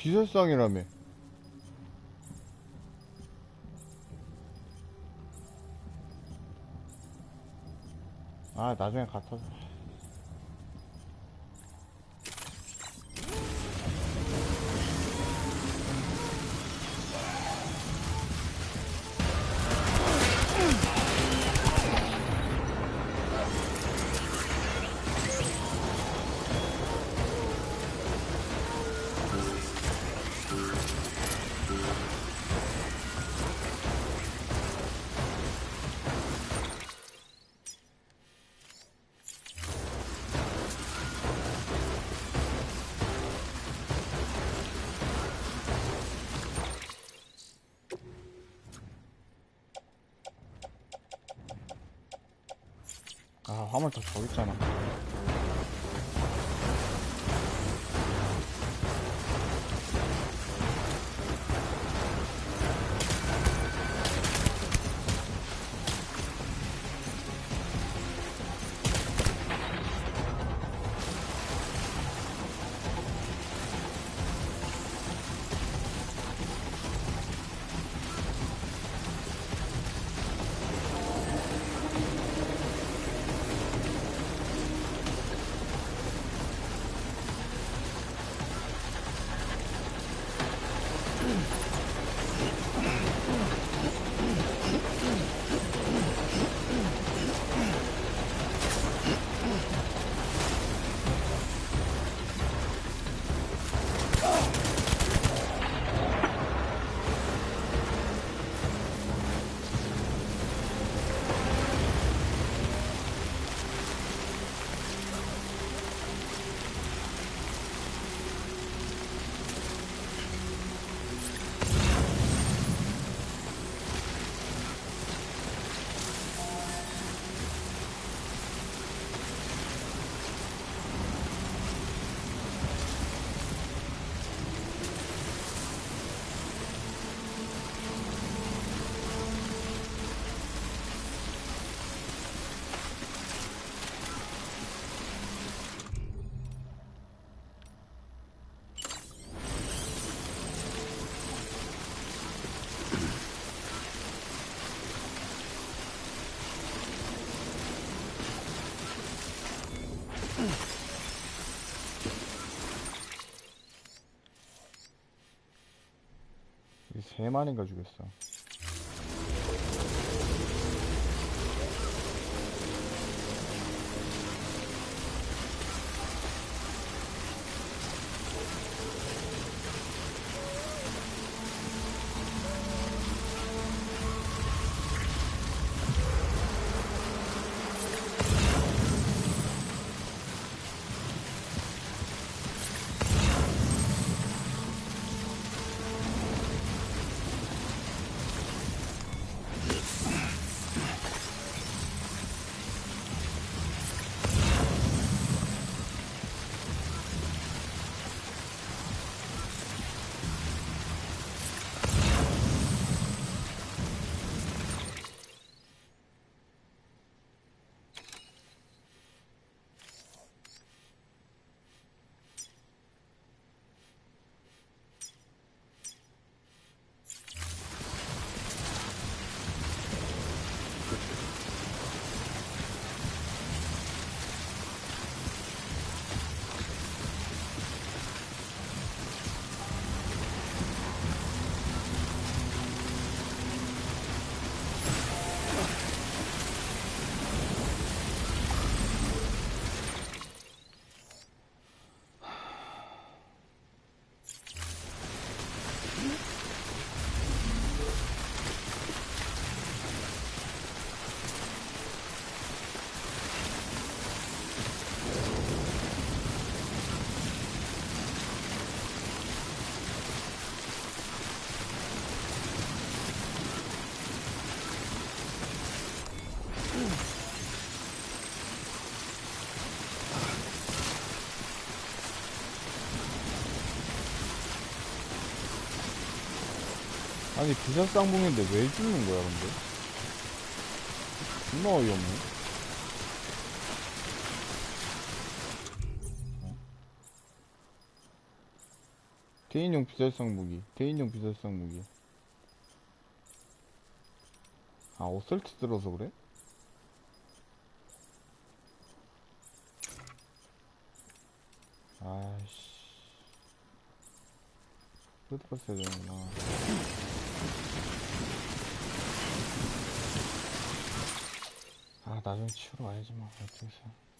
비설상이라며. 아, 나중에 갖다 줘. 아, 화물차 저기 있잖아. 이 3마리인가 죽였어. 아니 비sad쌍봉인데 왜 죽는 거야 근데? 존나 어이없네. 대인용 비살상 무기. 대인용 비살상 무기. 아, 어설트 들어서 그래? 아이씨. 뜯었어야 되는구나. 아, 나중에 치우러 와야지 뭐. 어떡해서.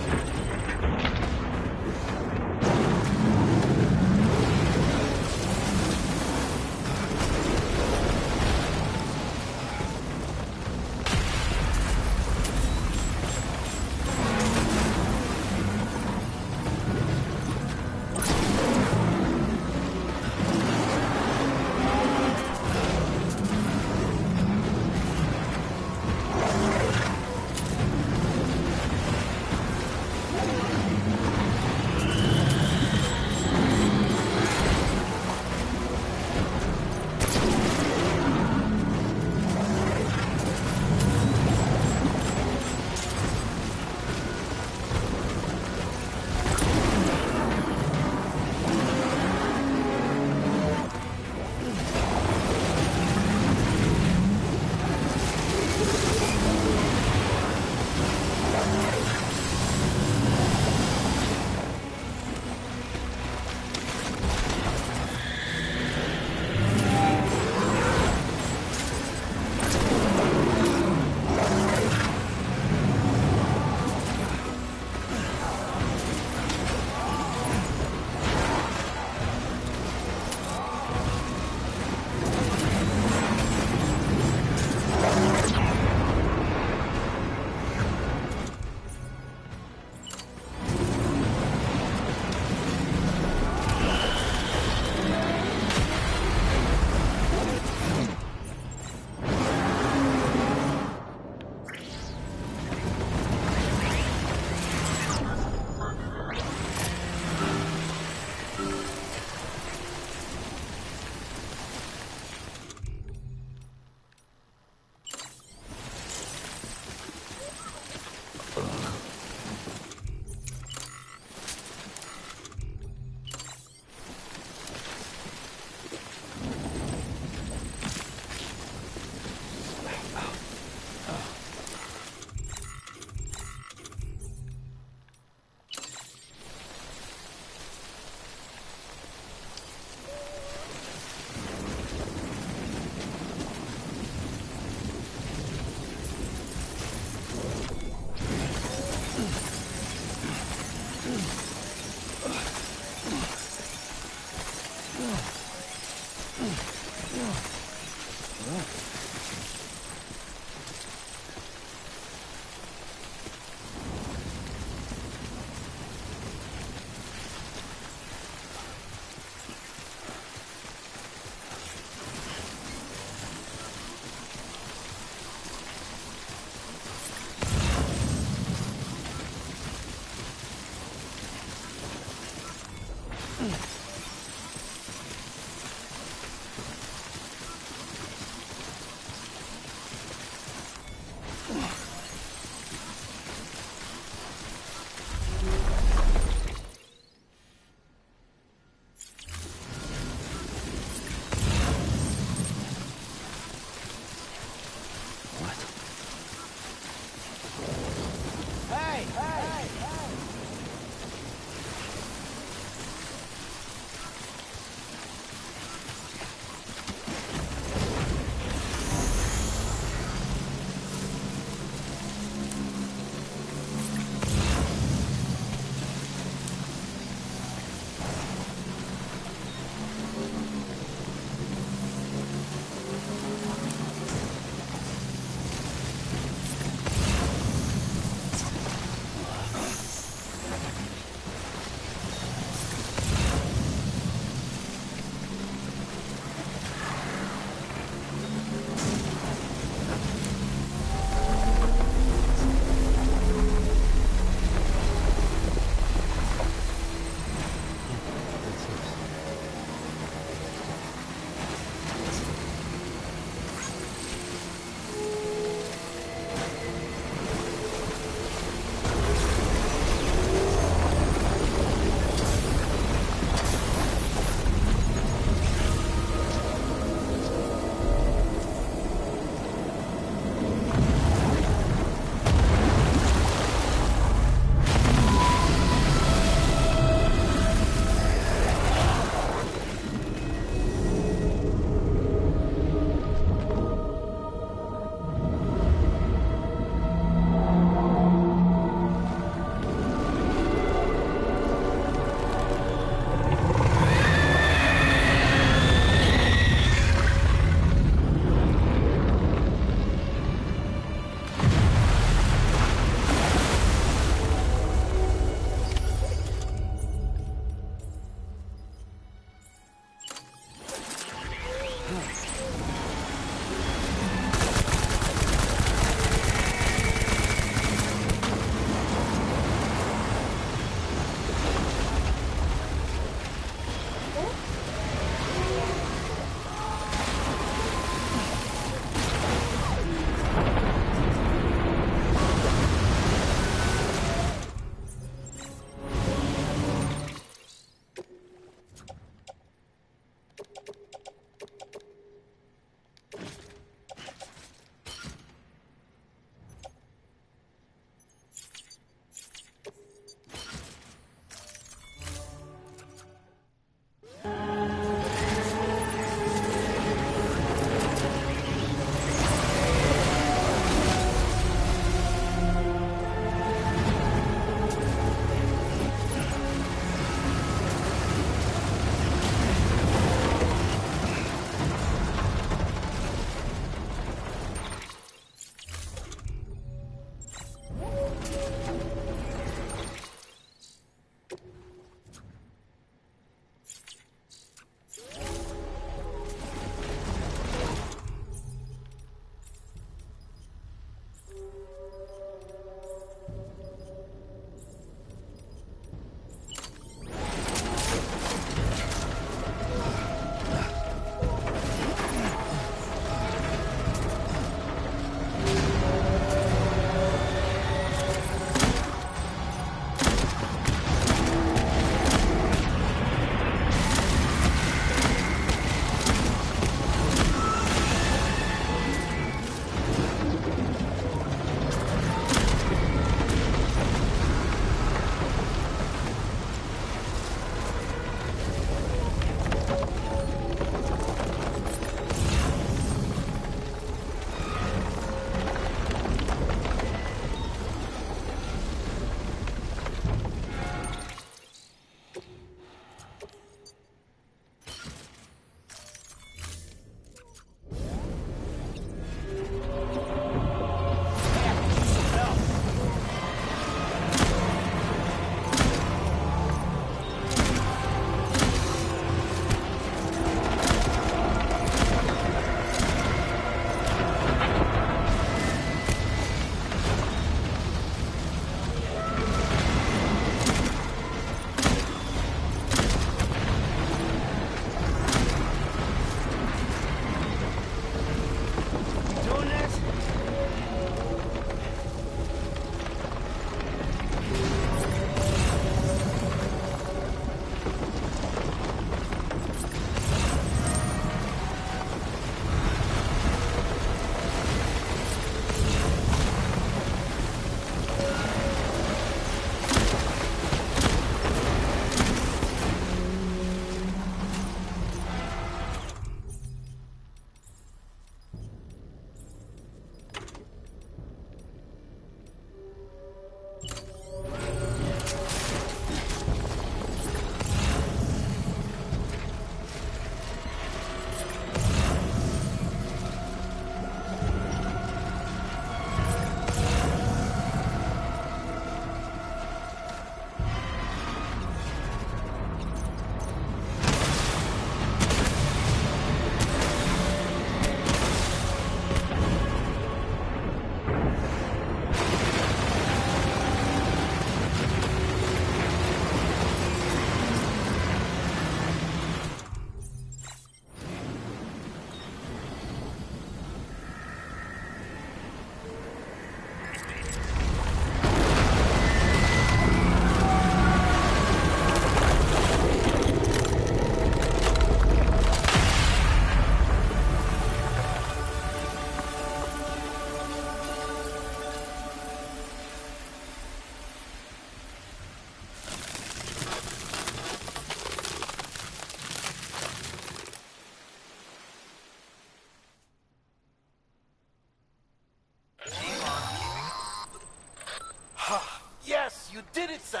did it, Sam!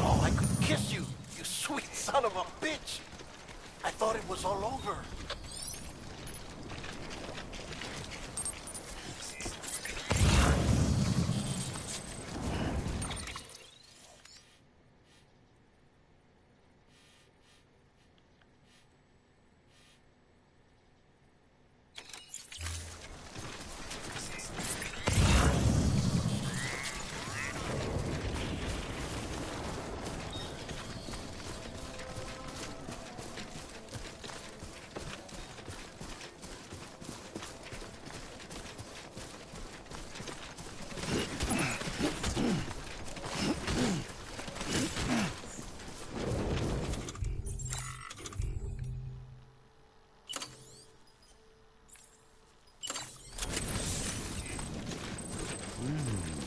Oh, I could kiss you, you sweet son of a bitch! I thought it was all over.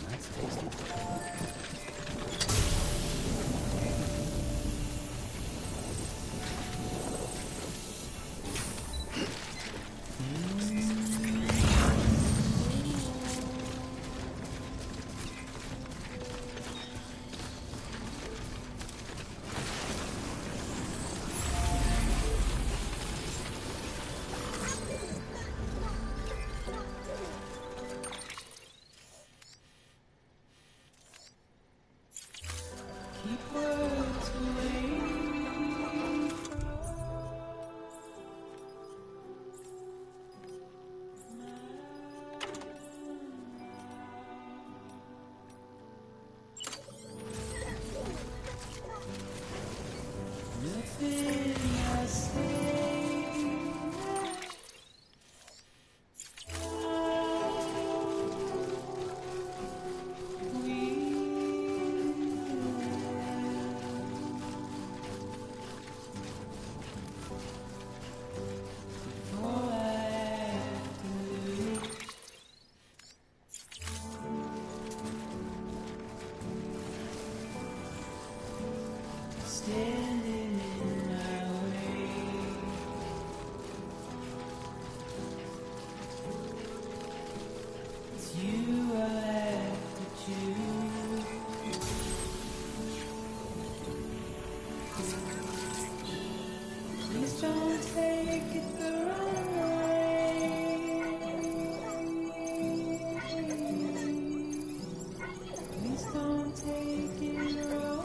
That's tasty. Standing in my way. It's you I have to choose. Please don't take it the wrong way. Please don't take it wrong.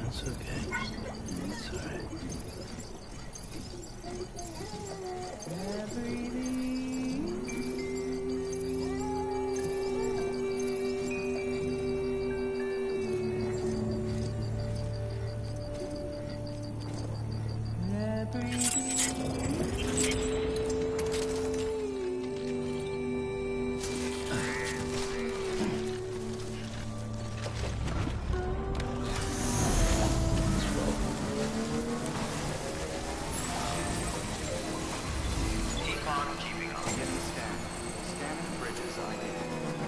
That's okay. It's alright. Keep on keeping on. Beginning scan. Scanning bridges ID.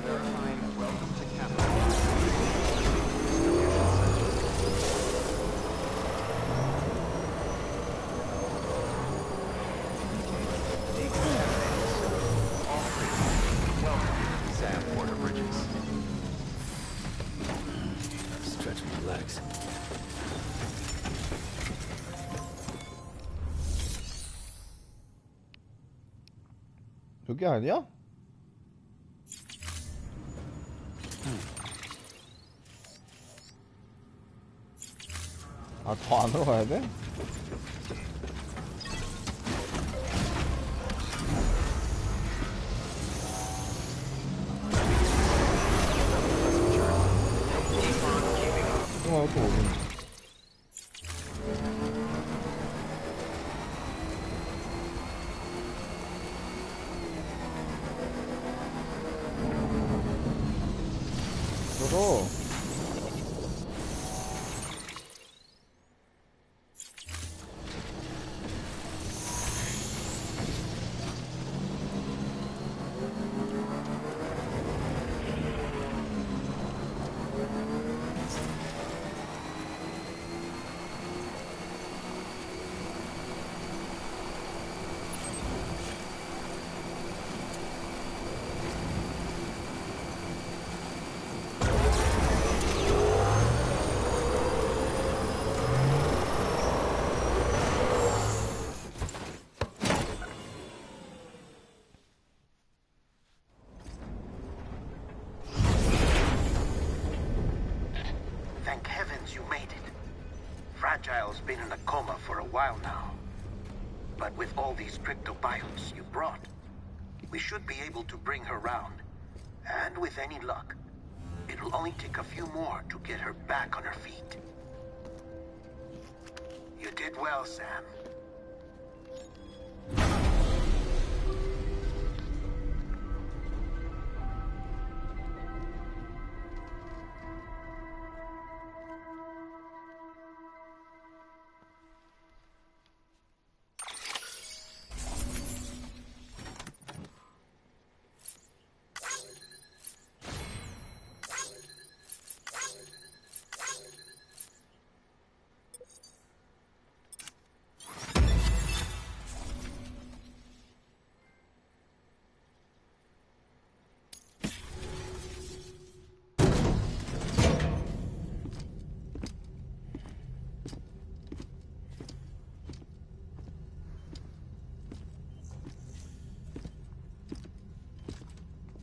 Verifying welcome to capital. Distribution center. Decontaminating. All three. Welcome, Sam Porter Bridges. Stretch my legs. 여기 아니야? 아, 더 안으로 가야 돼? 또 오긴. 저도 Thank heavens you made it. Fragile's been in a coma for a while now. But with all these cryptobiotes you brought, we should be able to bring her round. And with any luck, it'll only take a few more to get her back on her feet. You did well, Sam.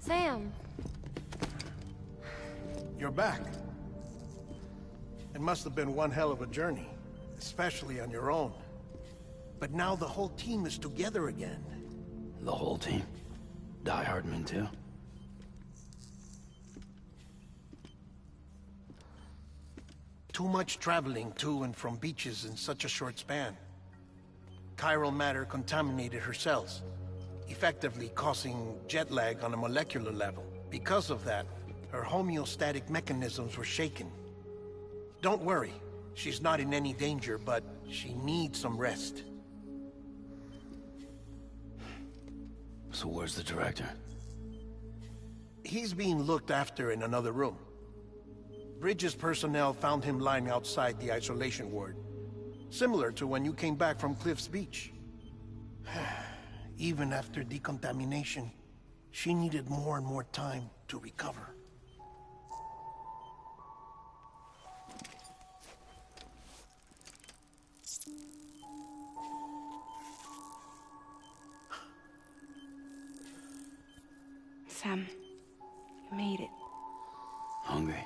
Sam. You're back. It must have been one hell of a journey, especially on your own. But now the whole team is together again. The whole team? Die Hardman too? Too much traveling to and from beaches in such a short span. Chiral matter contaminated her cells, effectively causing jet lag on a molecular level. Because of that, her homeostatic mechanisms were shaken. Don't worry, she's not in any danger, but she needs some rest. So where's the director? He's being looked after in another room. Bridges personnel found him lying outside the isolation ward, similar to when you came back from Cliff's Beach. Even after decontamination, she needed more and more time to recover. Sam, you made it. Hungry?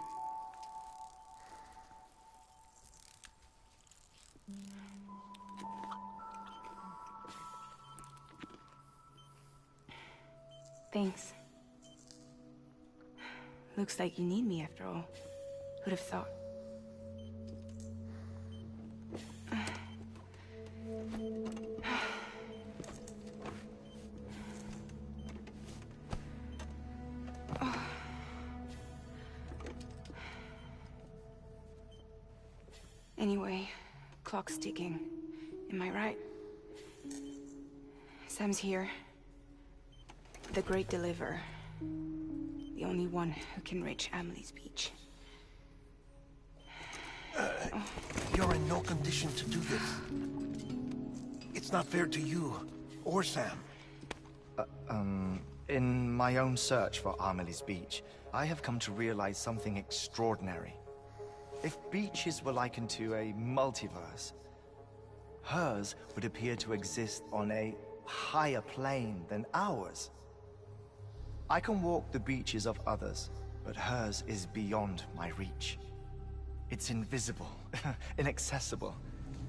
Thanks. Looks like you need me after all. Who'd have thought? Anyway, clock's ticking. Am I right? Sam's here. The Great Deliverer. The only one who can reach Amelie's Beach. You're in no condition to do this. It's not fair to you, or Sam. In my own search for Amelie's Beach, I have come to realize something extraordinary. If beaches were likened to a multiverse, hers would appear to exist on a higher plane than ours. I can walk the beaches of others, but hers is beyond my reach. It's invisible, inaccessible,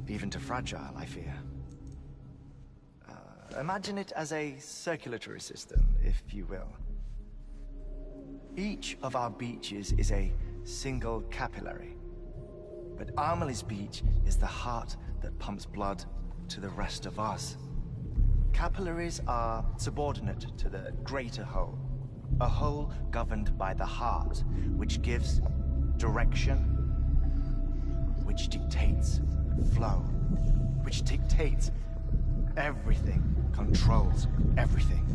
even to fragile, I fear. Imagine it as a circulatory system, if you will. Each of our beaches is a single capillary. But Amelie's beach is the heart that pumps blood to the rest of us. Capillaries are subordinate to the greater whole. A whole governed by the heart, which gives direction, which dictates flow, which dictates everything, controls everything.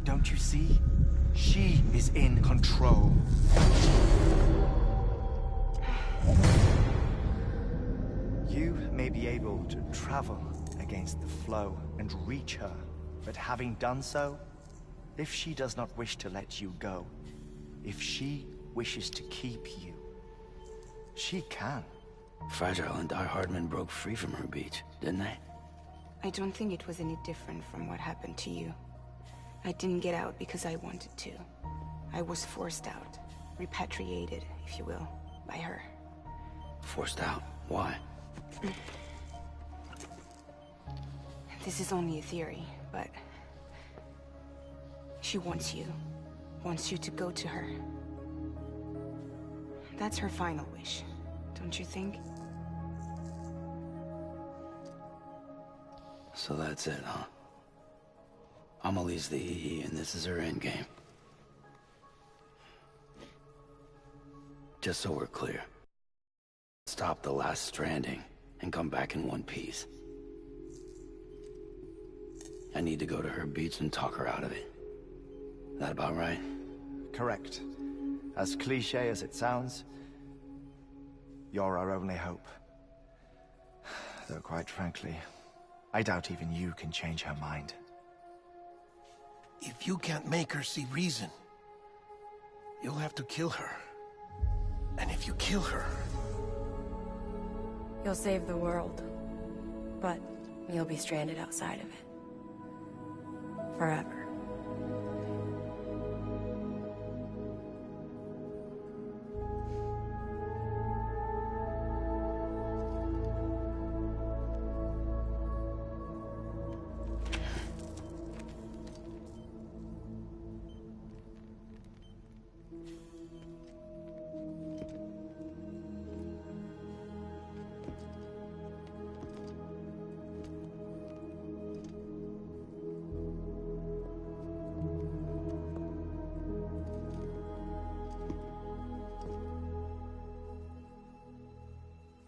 Don't you see? She is in control. You may be able to travel against the flow and reach her, but having done so, if she does not wish to let you go, if she wishes to keep you, she can. Fragile and Die Hardman broke free from her beach, didn't they? I don't think it was any different from what happened to you. I didn't get out because I wanted to. I was forced out. Repatriated, if you will, by her. Forced out? Why? This is only a theory, but... she wants you. Wants you to go to her. That's her final wish, don't you think? So that's it, huh? Amelie's the EE, and this is her endgame. Just so we're clear. Stop the last Stranding and come back in one piece. I need to go to her beach and talk her out of it. That about right? Correct. As cliché as it sounds, you're our only hope. Though quite frankly, I doubt even you can change her mind. If you can't make her see reason, you'll have to kill her. And if you kill her... You'll save the world, but you'll be stranded outside of it. Forever.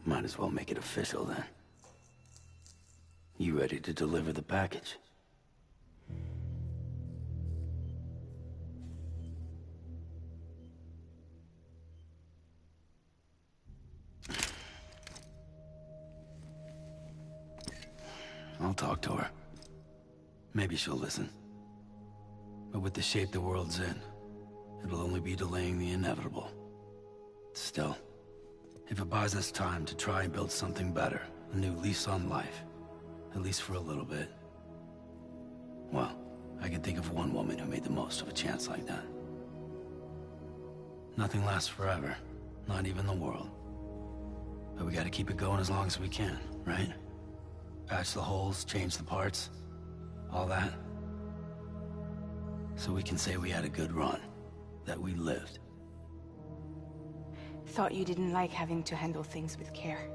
Might as well make it official then. You ready to deliver the package? I'll talk to her. Maybe she'll listen. But with the shape the world's in, it'll only be delaying the inevitable. Still, if it buys us time to try and build something better, a new lease on life, at least for a little bit, well, I can think of one woman who made the most of a chance like that. Nothing lasts forever, not even the world. But we gotta keep it going as long as we can, right? Patch the holes, change the parts, all that. So we can say we had a good run, that we lived. Thought you didn't like having to handle things with care.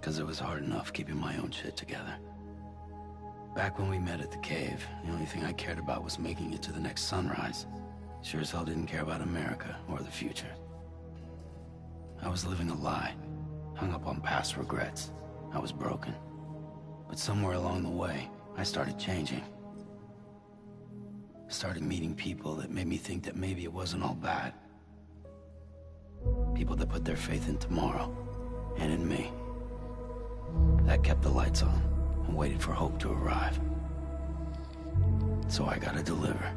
'Cause it was hard enough keeping my own shit together. Back when we met at the cave, the only thing I cared about was making it to the next sunrise. Sure as hell didn't care about America or the future. I was living a lie, hung up on past regrets. I was broken. But somewhere along the way, I started changing. Started meeting people that made me think that maybe it wasn't all bad. People that put their faith in tomorrow, and in me. That kept the lights on, and waited for hope to arrive. So I gotta deliver,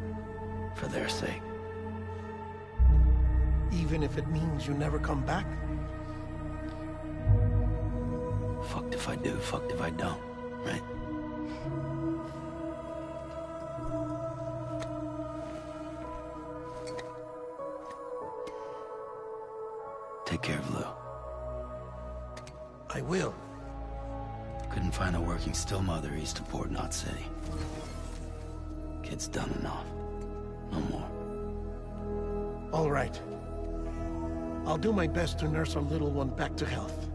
for their sake. Even if it means you never come back? Fucked if I do, fucked if I don't, right? I will. Couldn't find a working still mother east of Port Knot City. Kid's done enough. No more. All right. I'll do my best to nurse our little one back to health.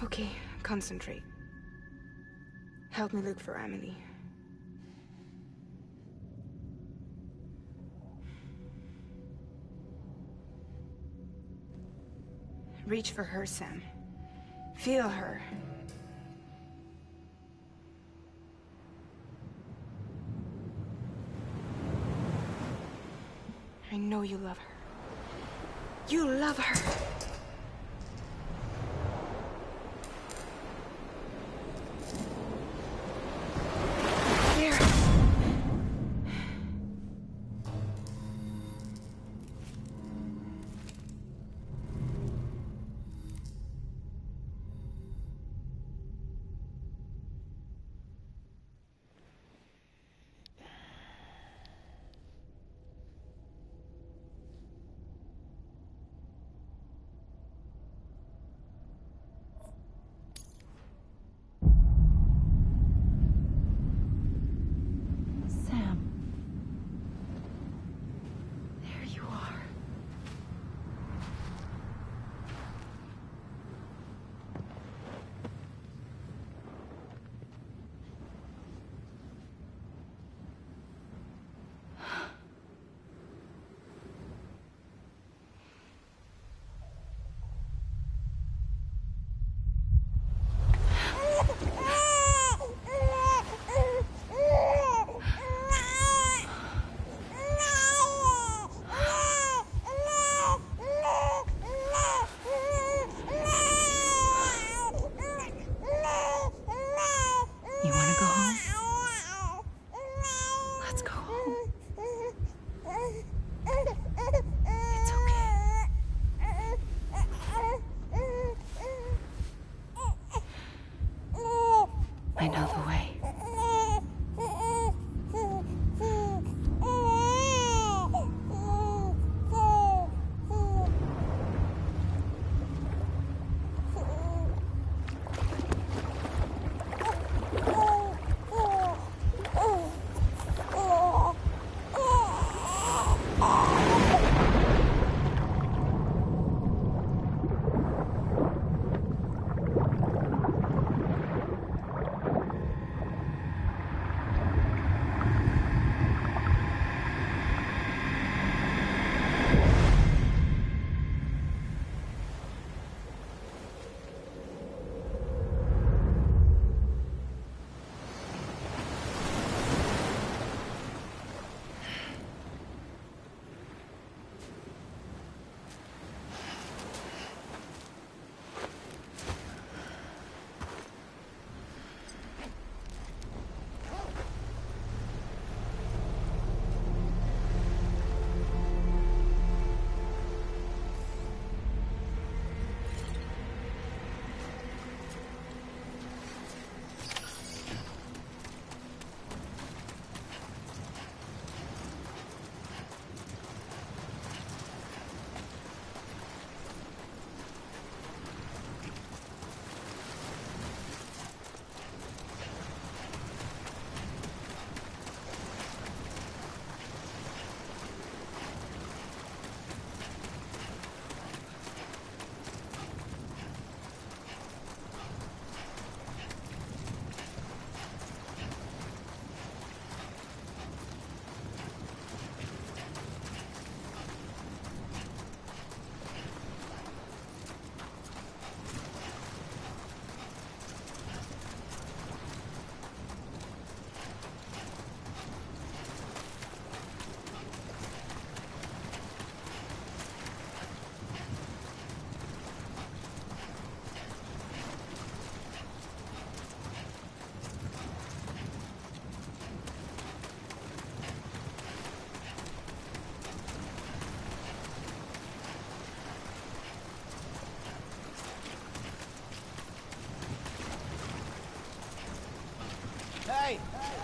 Okay, concentrate. Help me look for Emily. Reach for her, Sam. Feel her. I know you love her. You love her! There!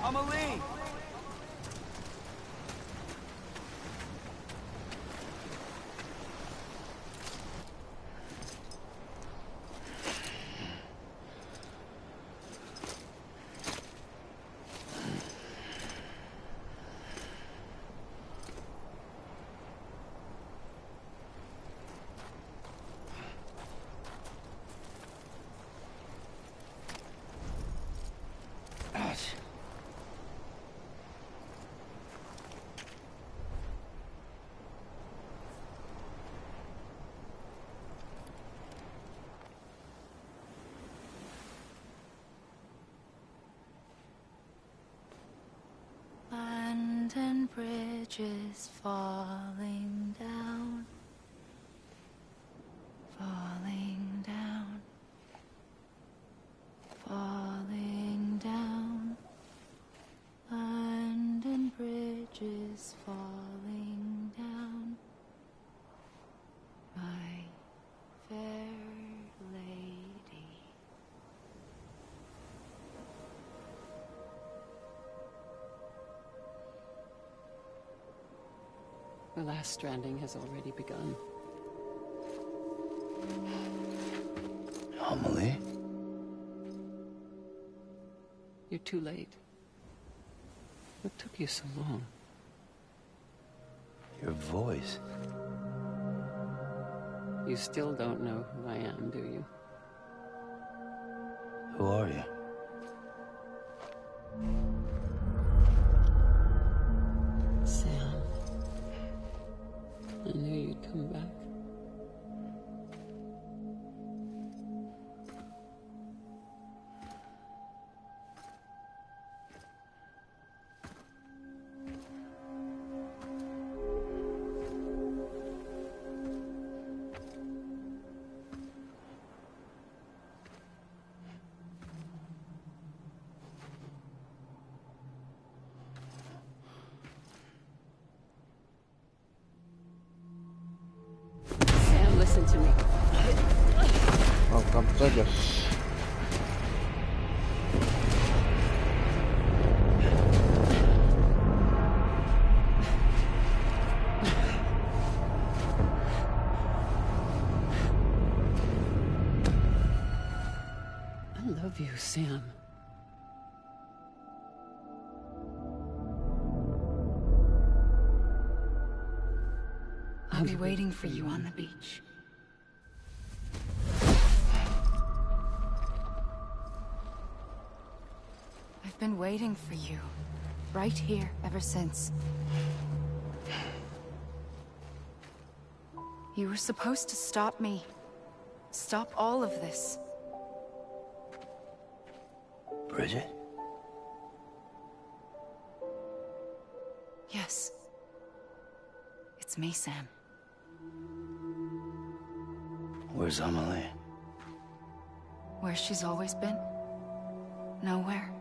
Amelie! Land and bridges falling down, falling down, falling down. Land and bridges falling down, my fair lady. The last stranding has already begun. Amelie? You're too late. What took you so long? Your voice. You still don't know who I am, do you? Who are you? Sam. I knew you'd come back. Listen to me. 아 깜짝이야. 씨. I love you, Sam. I'll be waiting for you on the beach. I've been waiting for you, right here, ever since. You were supposed to stop me. Stop all of this. Bridget? Yes. It's me, Sam. Where's Amelie? Where she's always been. Nowhere.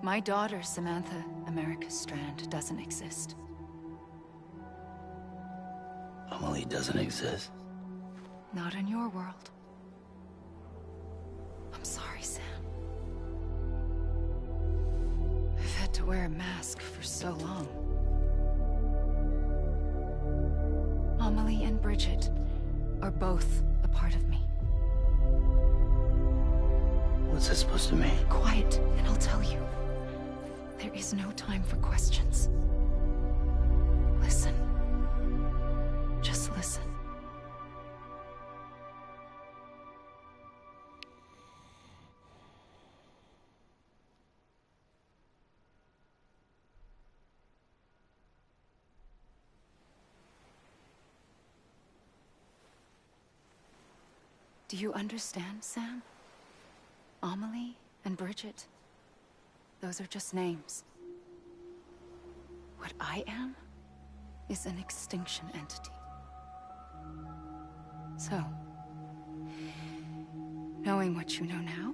My daughter, Samantha America Strand, doesn't exist. Amelie doesn't exist? Not in your world. I'm sorry, Sam. I've had to wear a mask for so long. Amelie and Bridget are both a part of me. What's that supposed to mean? Quiet, and I'll tell you. There is no time for questions. Listen. Just listen. Do you understand, Sam? Amelie and Bridget, those are just names. What I am is an extinction entity. So, knowing what you know now,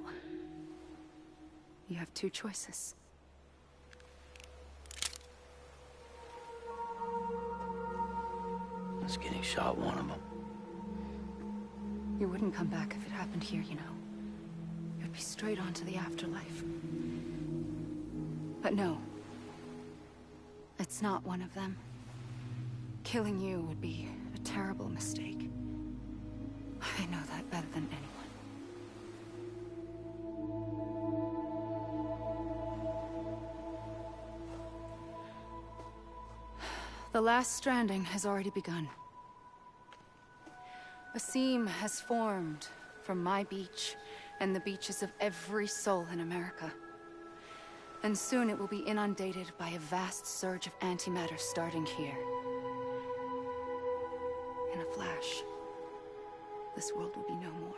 you have two choices. Was getting shot one of them? You wouldn't come back if it happened here, you know. You'd be straight on to the afterlife. But no. It's not one of them. Killing you would be a terrible mistake. I know that better than anyone. The last stranding has already begun. A seam has formed from my beach and the beaches of every soul in America. And soon it will be inundated by a vast surge of antimatter starting here. In a flash, this world will be no more.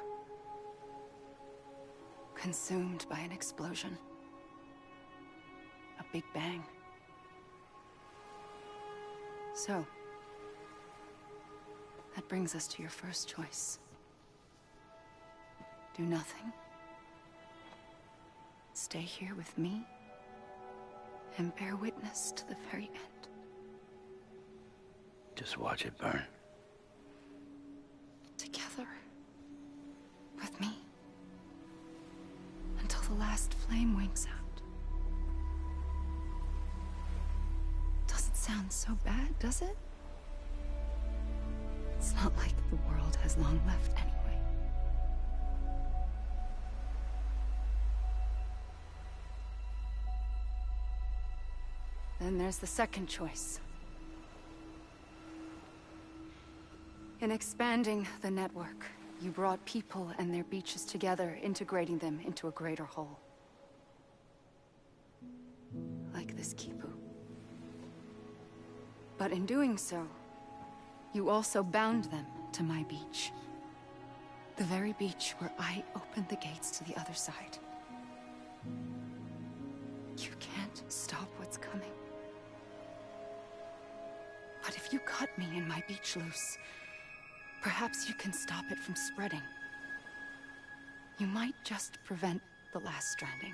Consumed by an explosion. A big bang. So, that brings us to your first choice. Do nothing. Stay here with me and bear witness to the very end. Just watch it burn. Together. With me. Until the last flame winks out. Doesn't sound so bad, does it? It's not like the world has long left anyway. Then there's the second choice. In expanding the network, you brought people and their beaches together, integrating them into a greater whole. Like this Kipu. But in doing so, you also bound them to my beach. The very beach where I opened the gates to the other side. You can't stop what's coming. But if you cut me and my beach loose, perhaps you can stop it from spreading. You might just prevent the last stranding.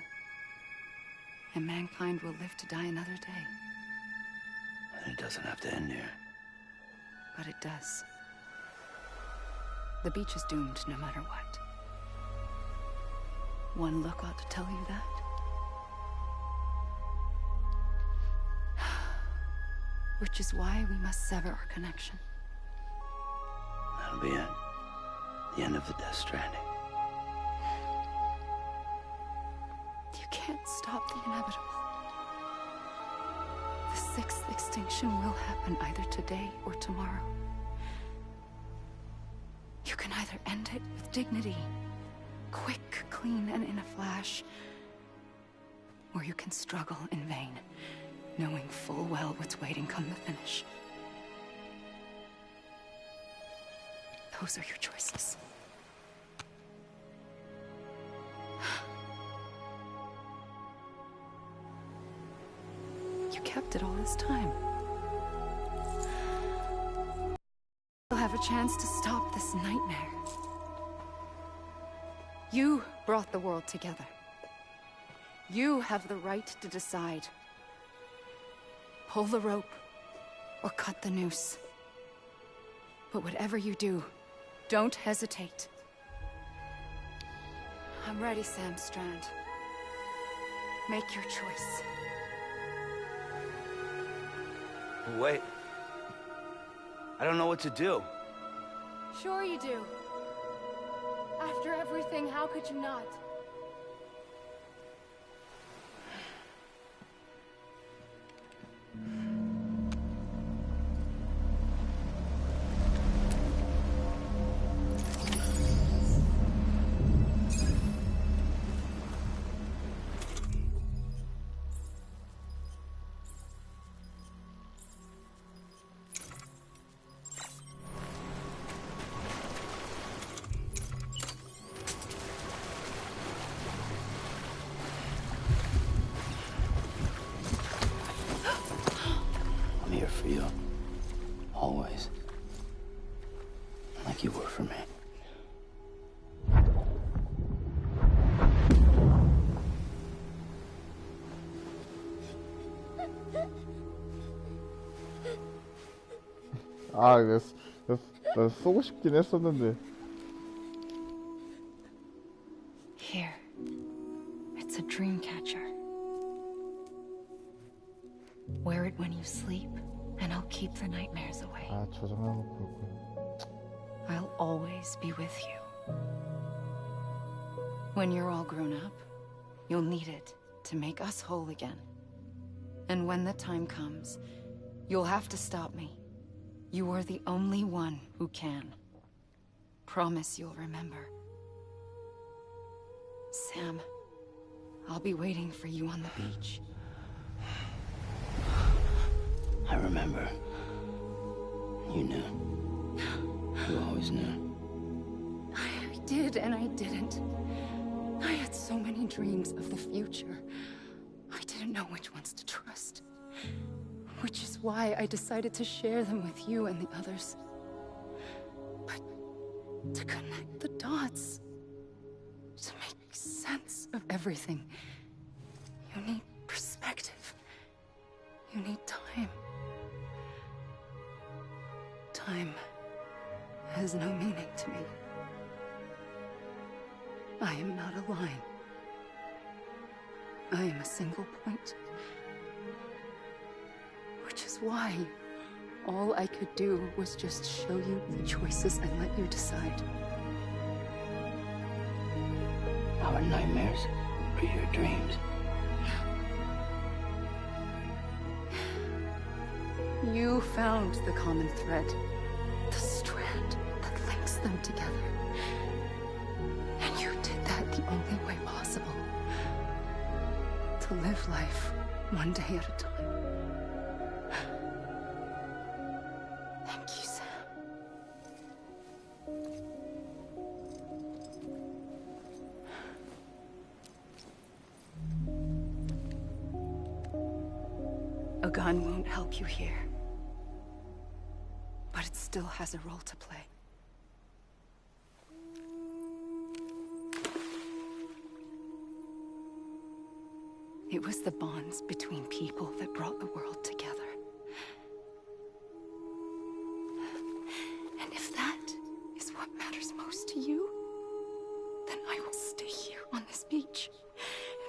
And mankind will live to die another day. And it doesn't have to end here. But it does. The beach is doomed no matter what. One look ought to tell you that. Which is why we must sever our connection. That'll be it. The end of the Death Stranding. You can't stop the inevitable. The sixth extinction will happen either today or tomorrow. You can either end it with dignity, quick, clean, and in a flash, or you can struggle in vain, knowing full well what's waiting come the finish. Those are your choices. You kept it all this time. You'll have a chance to stop this nightmare. You brought the world together. You have the right to decide. Pull the rope or cut the noose. But whatever you do, don't hesitate. I'm ready, Sam Strand. Make your choice. Wait. I don't know what to do. Sure you do. After everything, how could you not? I'm here for you. Always. Like you were for me. 아, 나 쏘고 싶긴 했었는데. Here. It's a dream catcher. Wear it when you sleep, and I'll keep the nightmares away. 아, 저장해놓고 올 거야. I'll always be with you. When you're all grown up, you'll need it to make us whole again. And when the time comes, you'll have to stop me. You are the only one who can. Promise you'll remember. Sam, I'll be waiting for you on the beach. I remember. You knew. You always knew. I did and I didn't. I had so many dreams of the future. I didn't know which ones to trust. Which is why I decided to share them with you and the others. But to connect the dots, to make sense of everything, you need perspective. You need time. Time has no meaning to me. I am not a line. I am a single point. Which is why all I could do was just show you the choices and let you decide. Our nightmares or your dreams? You found the common thread, the strand that links them together. And you did that the only way possible. To live life one day at a time. Thank you, Sam. A gun won't help you here. But it still has a role to play. It was the bonds between people that brought the world together. And if that is what matters most to you, then I will stay here on this beach.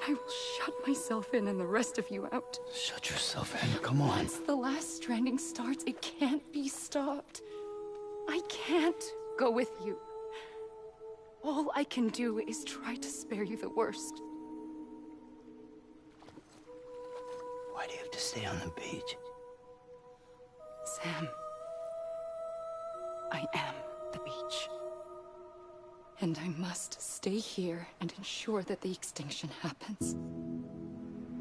And I will shut myself in and the rest of you out. Shut yourself in, come on. Once the last stranding starts, it can't be stopped. I can't go with you. All I can do is try to spare you the worst. Why do you have to stay on the beach? Sam, I am the beach. And I must stay here and ensure that the extinction happens.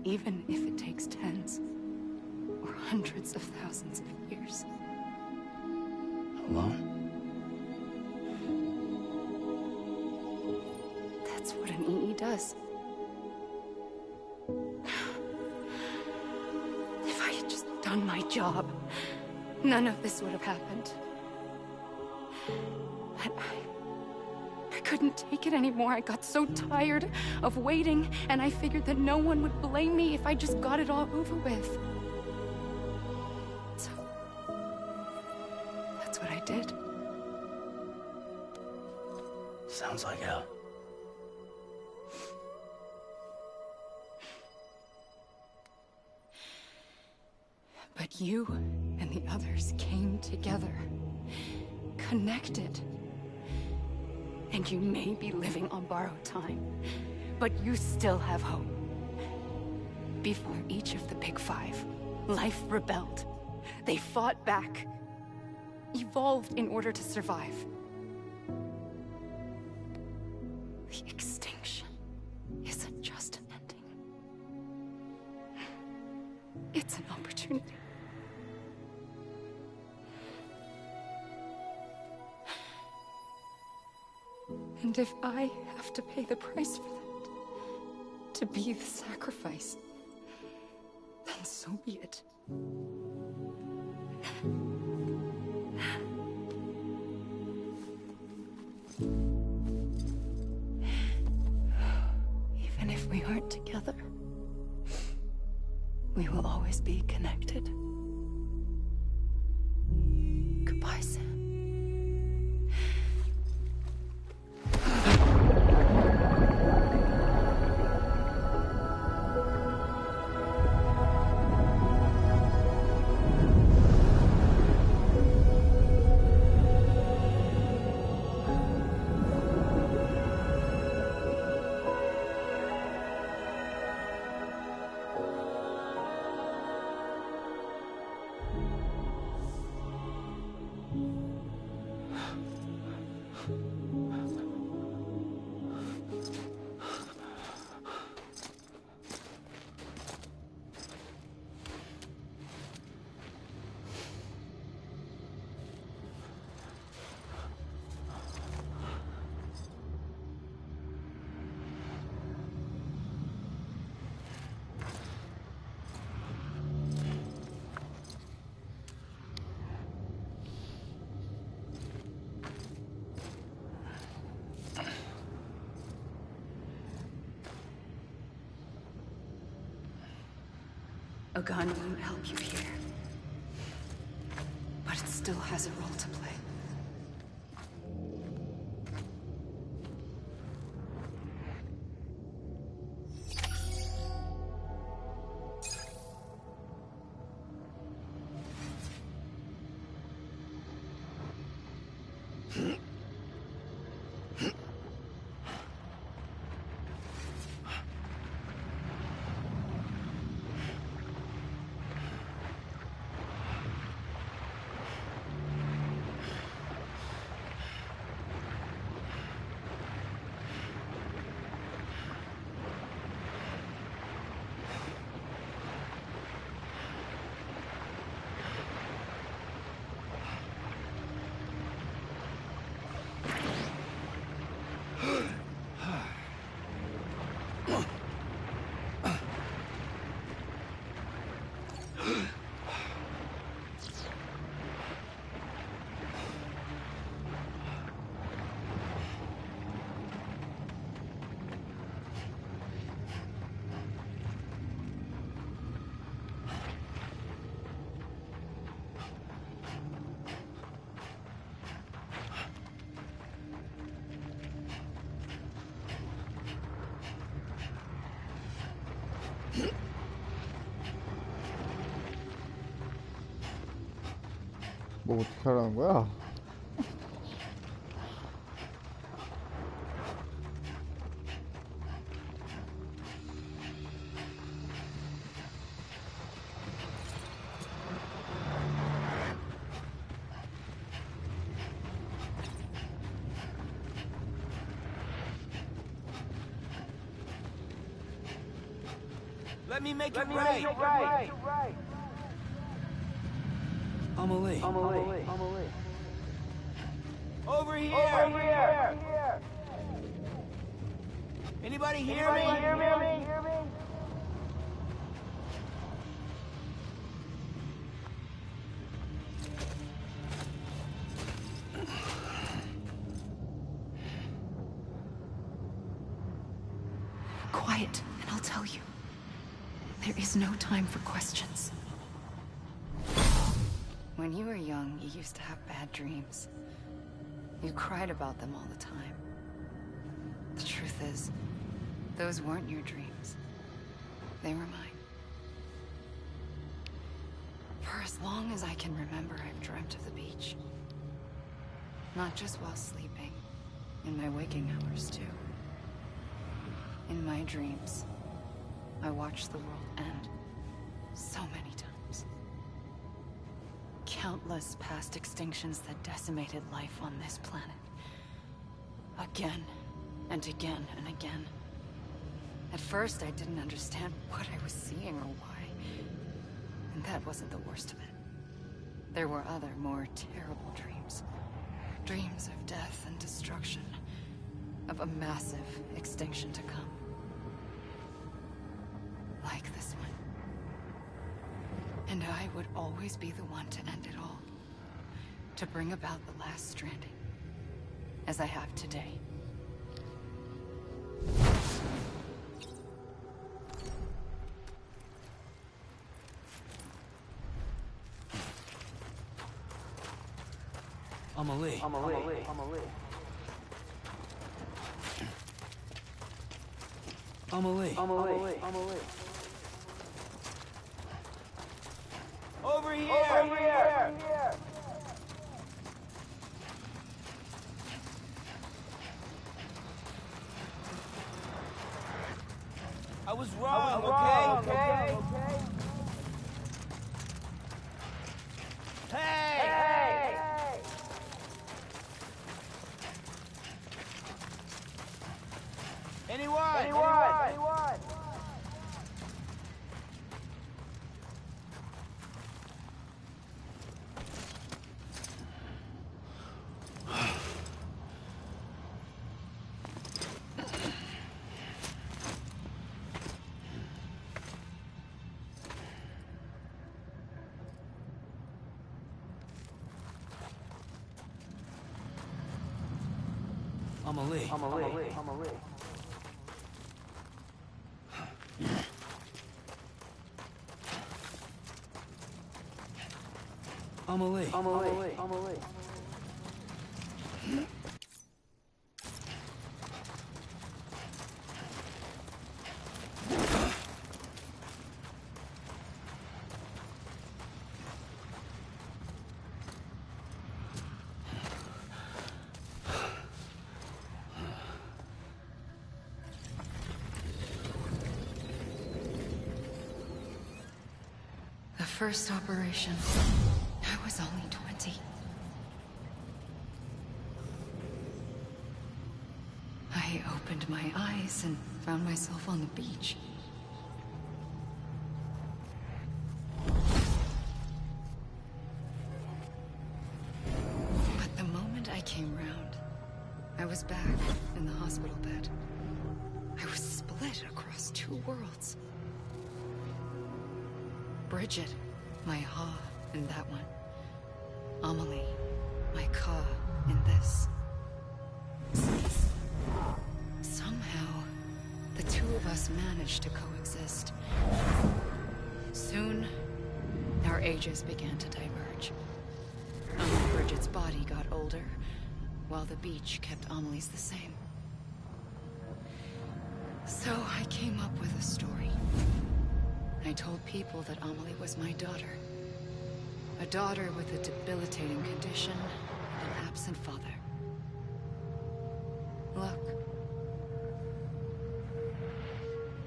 Even if it takes tens or hundreds of thousands of years. Alone? That's what an EE does. If I had just done my job, none of this would have happened. But I couldn't take it anymore. I got so tired of waiting, and I figured that no one would blame me if I just got it all over with. So, that's what I did. Sounds like hell. But you and the others came together, connected. And you may be living on borrowed time, but you still have hope. Before each of the Big Five, life rebelled. They fought back, evolved in order to survive. The extinction isn't just an ending. It's an opportunity. And if I have to pay the price for that, to be the sacrifice, then so be it. Even if we aren't together, we will always be connected. Goodbye, Sam. A gun won't help you here. But it still has a role to play. 뭐 어떻게 하라는 거야? Let me make it right. Amelie. Over here. Anybody hear me? Quiet, and I'll tell you. There is no time for questions. When you were young, you used to have bad dreams. You cried about them all the time. The truth is, those weren't your dreams. They were mine. For as long as I can remember, I've dreamt of the beach. Not just while sleeping, in my waking hours too. In my dreams, I watched the world end so many times. Countless past extinctions that decimated life on this planet. Again and again and again. At first, I didn't understand what I was seeing or why. And that wasn't the worst of it. There were other, more terrible dreams. Dreams of death and destruction. Of a massive extinction to come. Like this one. And I would always be the one to end it all. To bring about the last stranding. As I have today. Amelie. Over here. I was wrong, okay? Hey! Anyone? Amelie. Amelie. The first operation, I was only 20. I opened my eyes and found myself on the beach. But the moment I came round, I was back in the hospital bed. I was split across two worlds. Bridget, my Ha in that one. Amelie, my Ka in this. Somehow, the two of us managed to coexist. Soon, our ages began to diverge. Bridget's body got older, while the beach kept Amelie's the same. So I came up with a story. I told people that Amelie was my daughter. A daughter with a debilitating condition and an absent father. Look.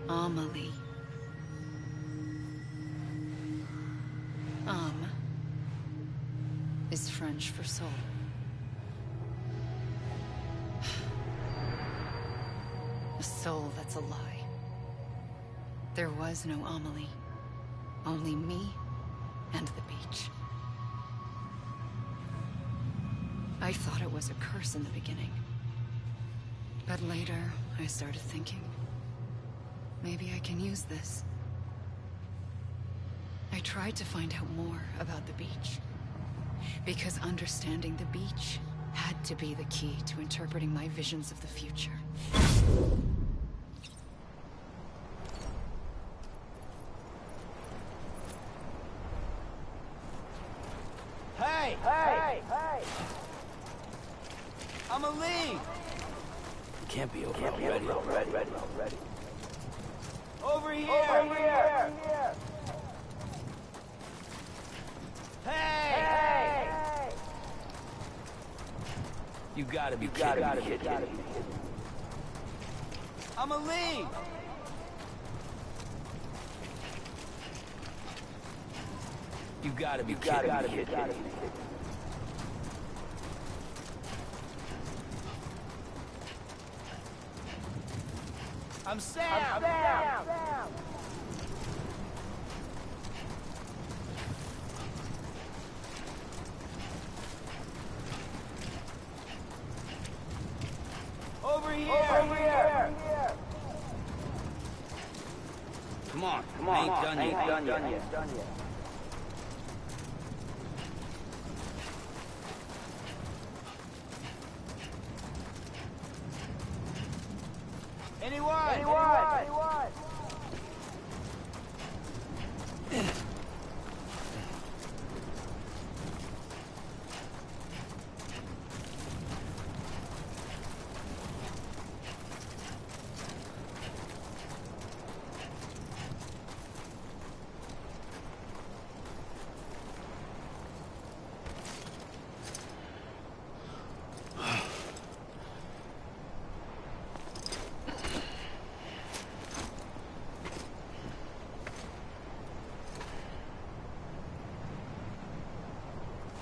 Amelie. Is French for soul. A soul that's a lie. There was no Amelie. Only me and the beach. I thought it was a curse in the beginning. But later, I started thinking, maybe I can use this. I tried to find out more about the beach. Because understanding the beach had to be the key to interpreting my visions of the future. Hey! Amelie! You can't be over already. Over here! Hey! You gotta be kidding me. Amelie! You gotta be kidding me. I'm Sam! Over here! Come on, I ain't done yet. Anyone?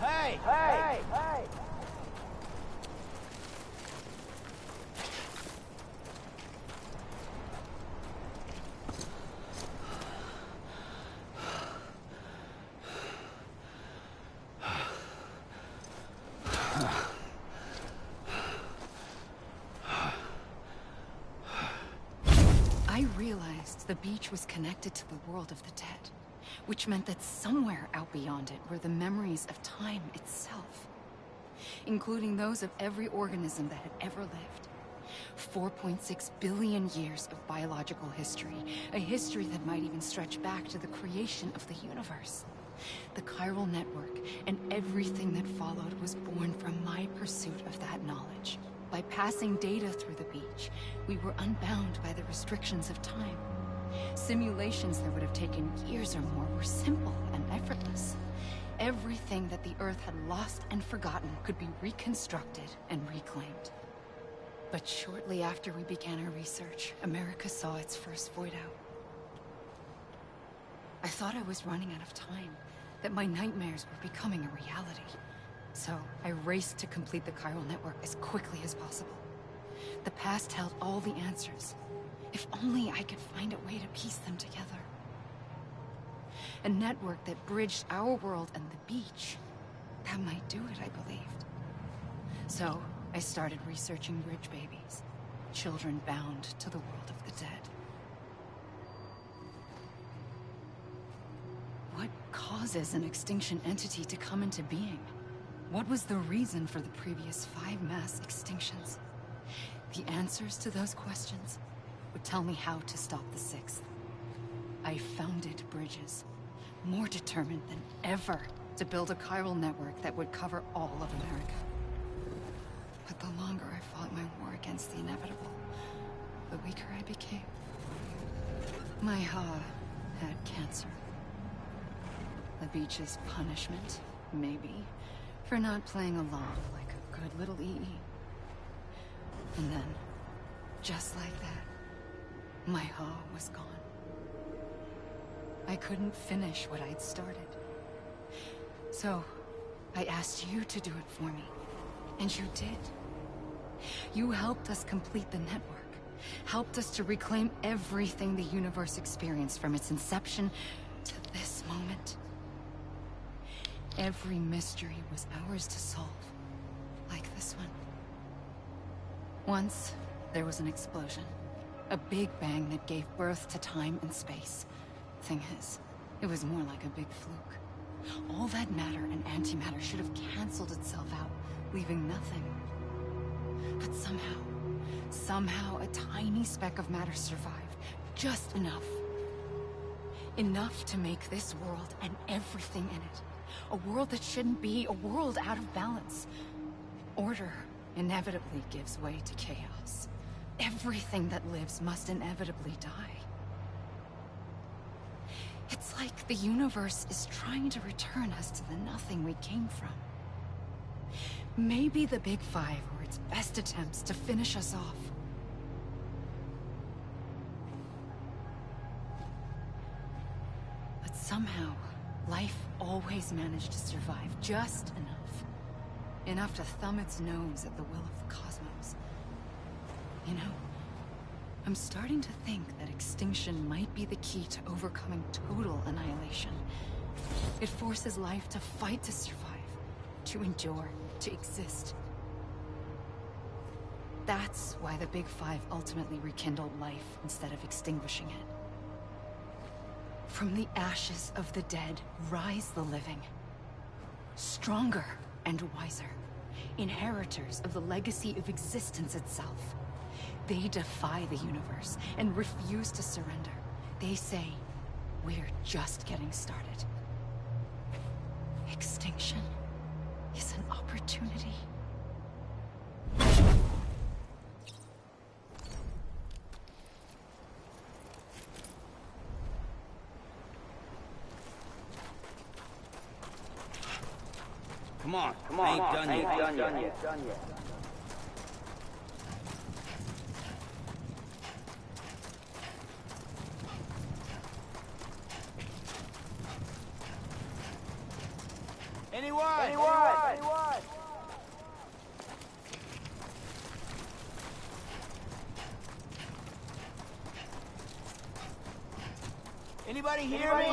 Hey! I realized the beach was connected to the world of the dead, which meant that somewhere out beyond it were the memories of time itself, including those of every organism that had ever lived. 4.6 billion years of biological history, a history that might even stretch back to the creation of the universe. The chiral network and everything that followed was born from my pursuit of that knowledge. By passing data through the beach, we were unbound by the restrictions of time. Simulations that would have taken years or more were simple and effortless. Everything that the Earth had lost and forgotten could be reconstructed and reclaimed. But shortly after we began our research, America saw its first void out. I thought I was running out of time, that my nightmares were becoming a reality. So I raced to complete the chiral network as quickly as possible. The past held all the answers. If only I could find a way to piece them together. A network that bridged our world and the beach. That might do it, I believed. So I started researching bridge babies, children bound to the world of the dead. What causes an extinction entity to come into being? What was the reason for the previous 5 mass extinctions? The answers to those questions would tell me how to stop the 6th. I founded bridges, more determined than ever to build a chiral network that would cover all of America. But the longer I fought my war against the inevitable, the weaker I became. My Ha had cancer. The beach's punishment, maybe, for not playing along like a good little EE. And then, just like that, my Ha was gone. I couldn't finish what I'd started. So, I asked you to do it for me. And you did. You helped us complete the network. Helped us to reclaim everything the universe experienced from its inception to this moment. Every mystery was ours to solve. Like this one. Once, there was an explosion. A big bang that gave birth to time and space. Thing is, it was more like a big fluke. All that matter and antimatter should have canceled itself out, leaving nothing. But somehow a tiny speck of matter survived. Just enough. Enough to make this world and everything in it. A world that shouldn't be, a world out of balance. Order inevitably gives way to chaos. Everything that lives must inevitably die. It's like the universe is trying to return us to the nothing we came from. Maybe the Big Five were its best attempts to finish us off. But somehow, life always managed to survive just enough. Enough to thumb its nose at the will of the cosmos. You know, I'm starting to think that extinction might be the key to overcoming total annihilation. It forces life to fight to survive, to endure, to exist. That's why the Big Five ultimately rekindled life instead of extinguishing it. From the ashes of the dead, rise the living. Stronger and wiser. Inheritors of the legacy of existence itself. They defy the universe and refuse to surrender. They say, we're just getting started. Extinction is an opportunity. Come on, I ain't done yet. Anyone? Anybody hear me?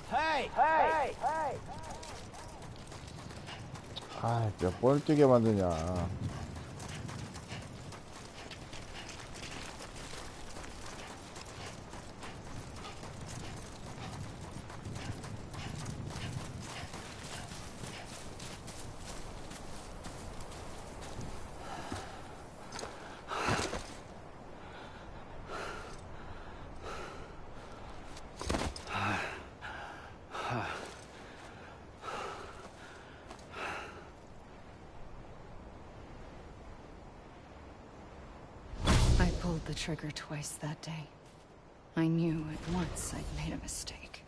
Hey! Hey! Hey! 아, 몇 번을 뛰게 만드냐. I pulled the trigger twice that day. I knew at once I'd made a mistake.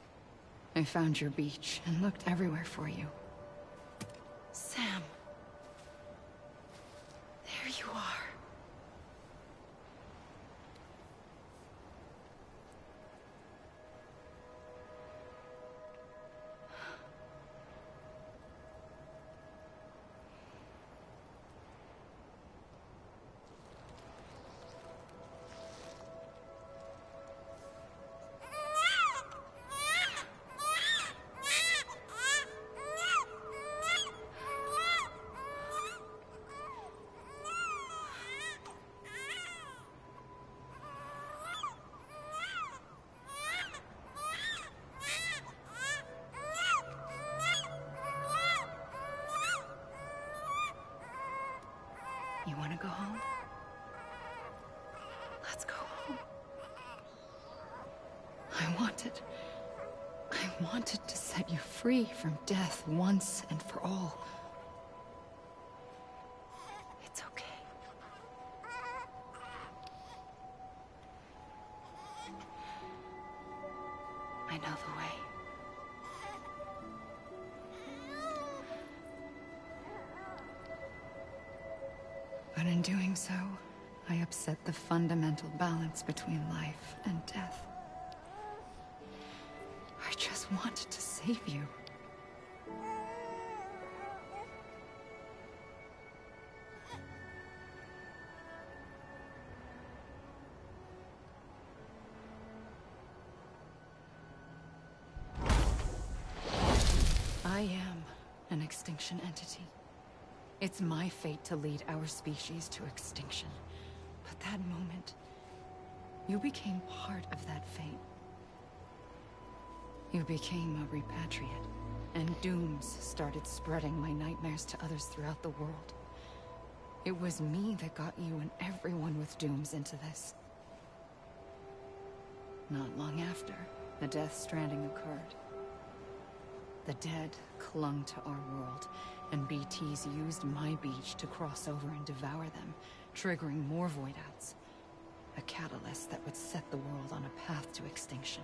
I found your beach and looked everywhere for you. Sam. There you are. You want to go home? Let's go home. I wanted to set you free from death once and for all. It's okay. I know the way. But in doing so, I upset the fundamental balance between life and death. I just wanted to save you. I am an extinction entity. It's my fate to lead our species to extinction. But that moment, you became part of that fate. You became a repatriate, and dooms started spreading my nightmares to others throughout the world. It was me that got you and everyone with dooms into this. Not long after, the Death Stranding occurred. The dead clung to our world, and BTs used my beach to cross over and devour them, triggering more void outs. A catalyst that would set the world on a path to extinction.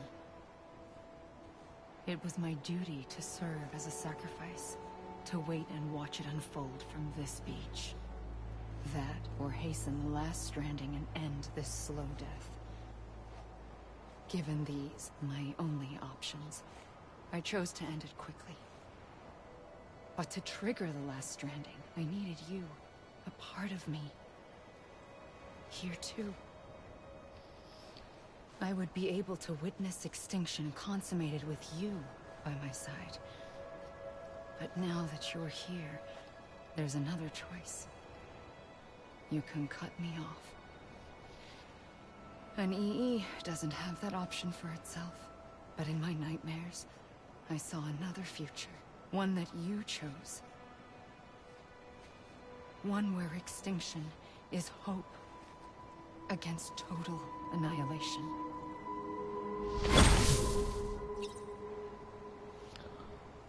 It was my duty to serve as a sacrifice, to wait and watch it unfold from this beach. That, or hasten the last stranding and end this slow death. Given these, my only options, I chose to end it quickly. But to trigger the last stranding, I needed you, a part of me. Here too. I would be able to witness extinction consummated with you by my side. But now that you're here, there's another choice. You can cut me off. An EE doesn't have that option for itself. But in my nightmares, I saw another future. One that you chose. One where extinction is hope against total annihilation.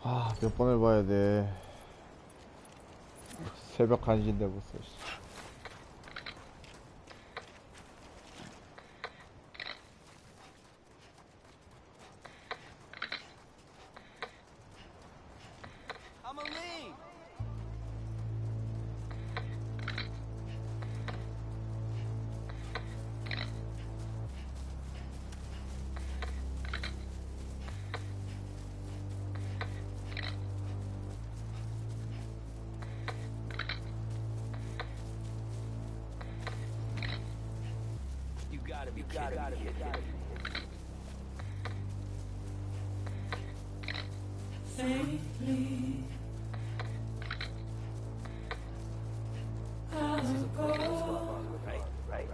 아, 몇 번을 봐야 돼. 새벽 1시인데 벌써. faintly. I'll go. Right.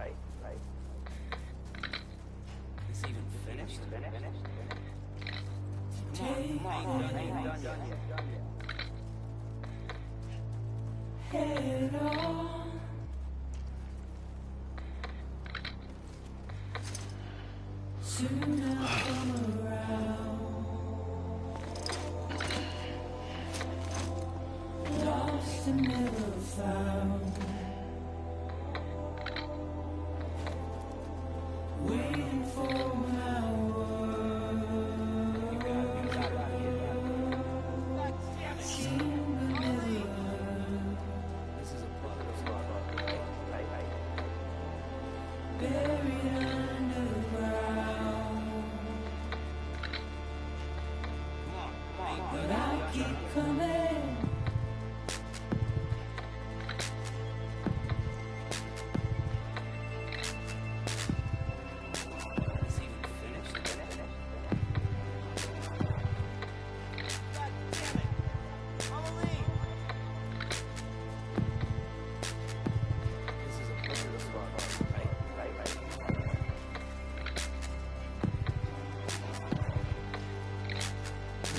It's even finished. Come on. Ain't done yet. Head on. Soon I'll come around. Lost and never found. Waiting for my word. Seen but never heard. This is a plug. Right. Buried underground. But I keep coming. It's even finished. God damn it! Emily! This is a plug. Right.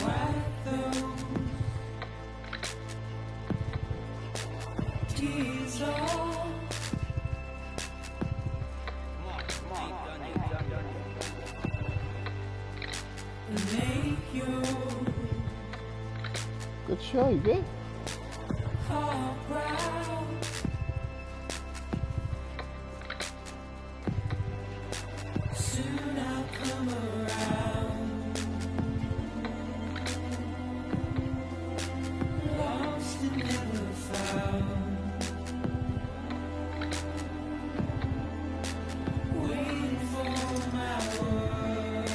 Wipe those tears off. Ain't done yet. And make your Good show, you good? heart proud. Soon I'll come around. Lost and never found. Waiting for my word.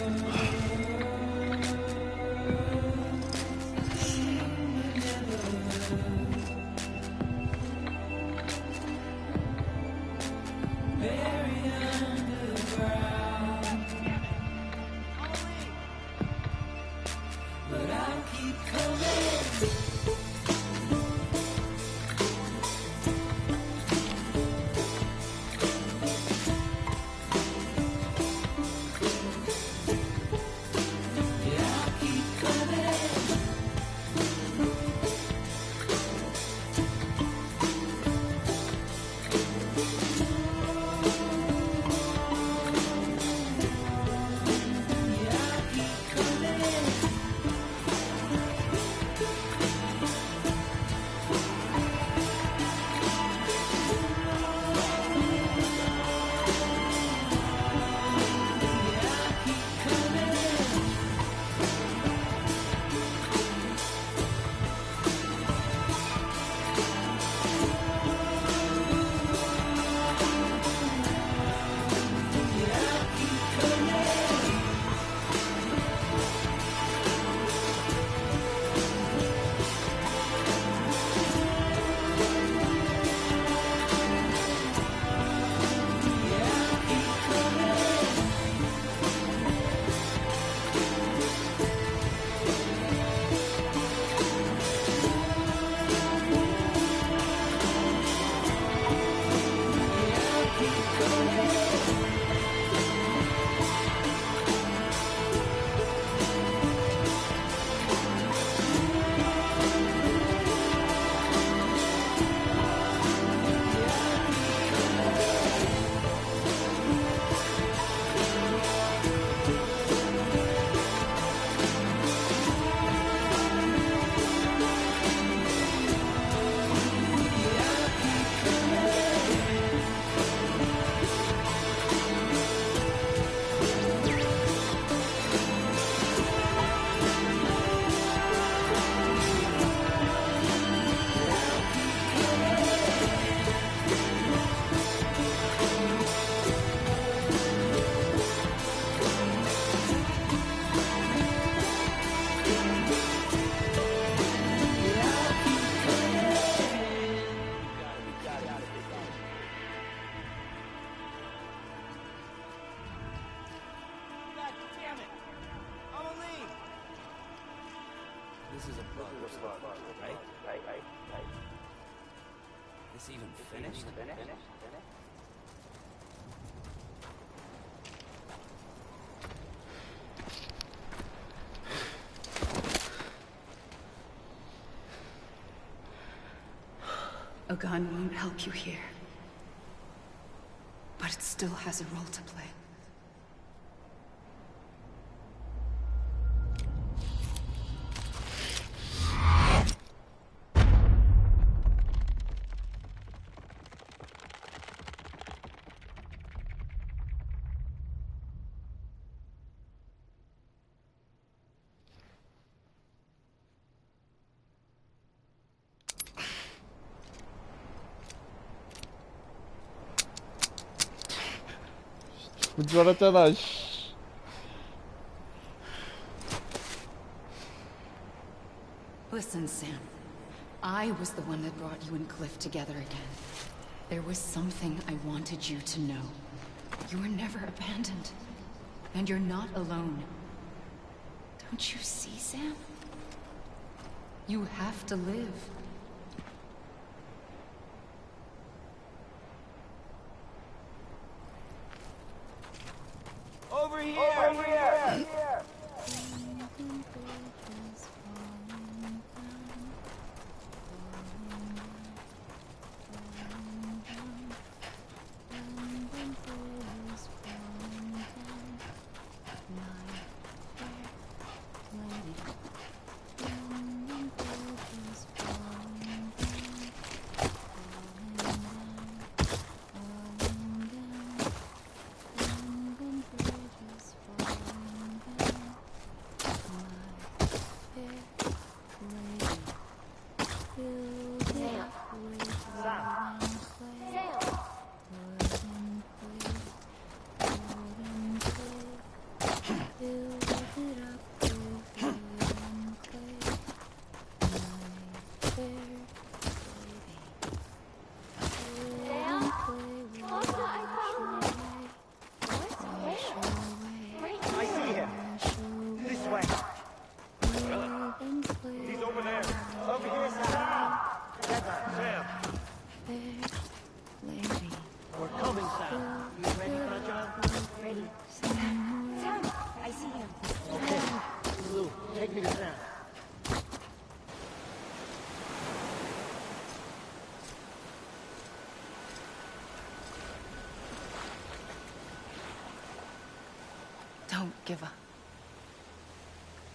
Seen but never heard. Buried underground. This is a bug, right? This even finished? A gun won't help you here. But it still has a role to play. 죽은 줄 알았잖아. 씨. Listen, Sam. I was the one that brought you and Cliff together again. There was something I wanted you to know. You were never abandoned. And you're not alone. Don't you see, Sam? You have to live. Over here! Don't give up.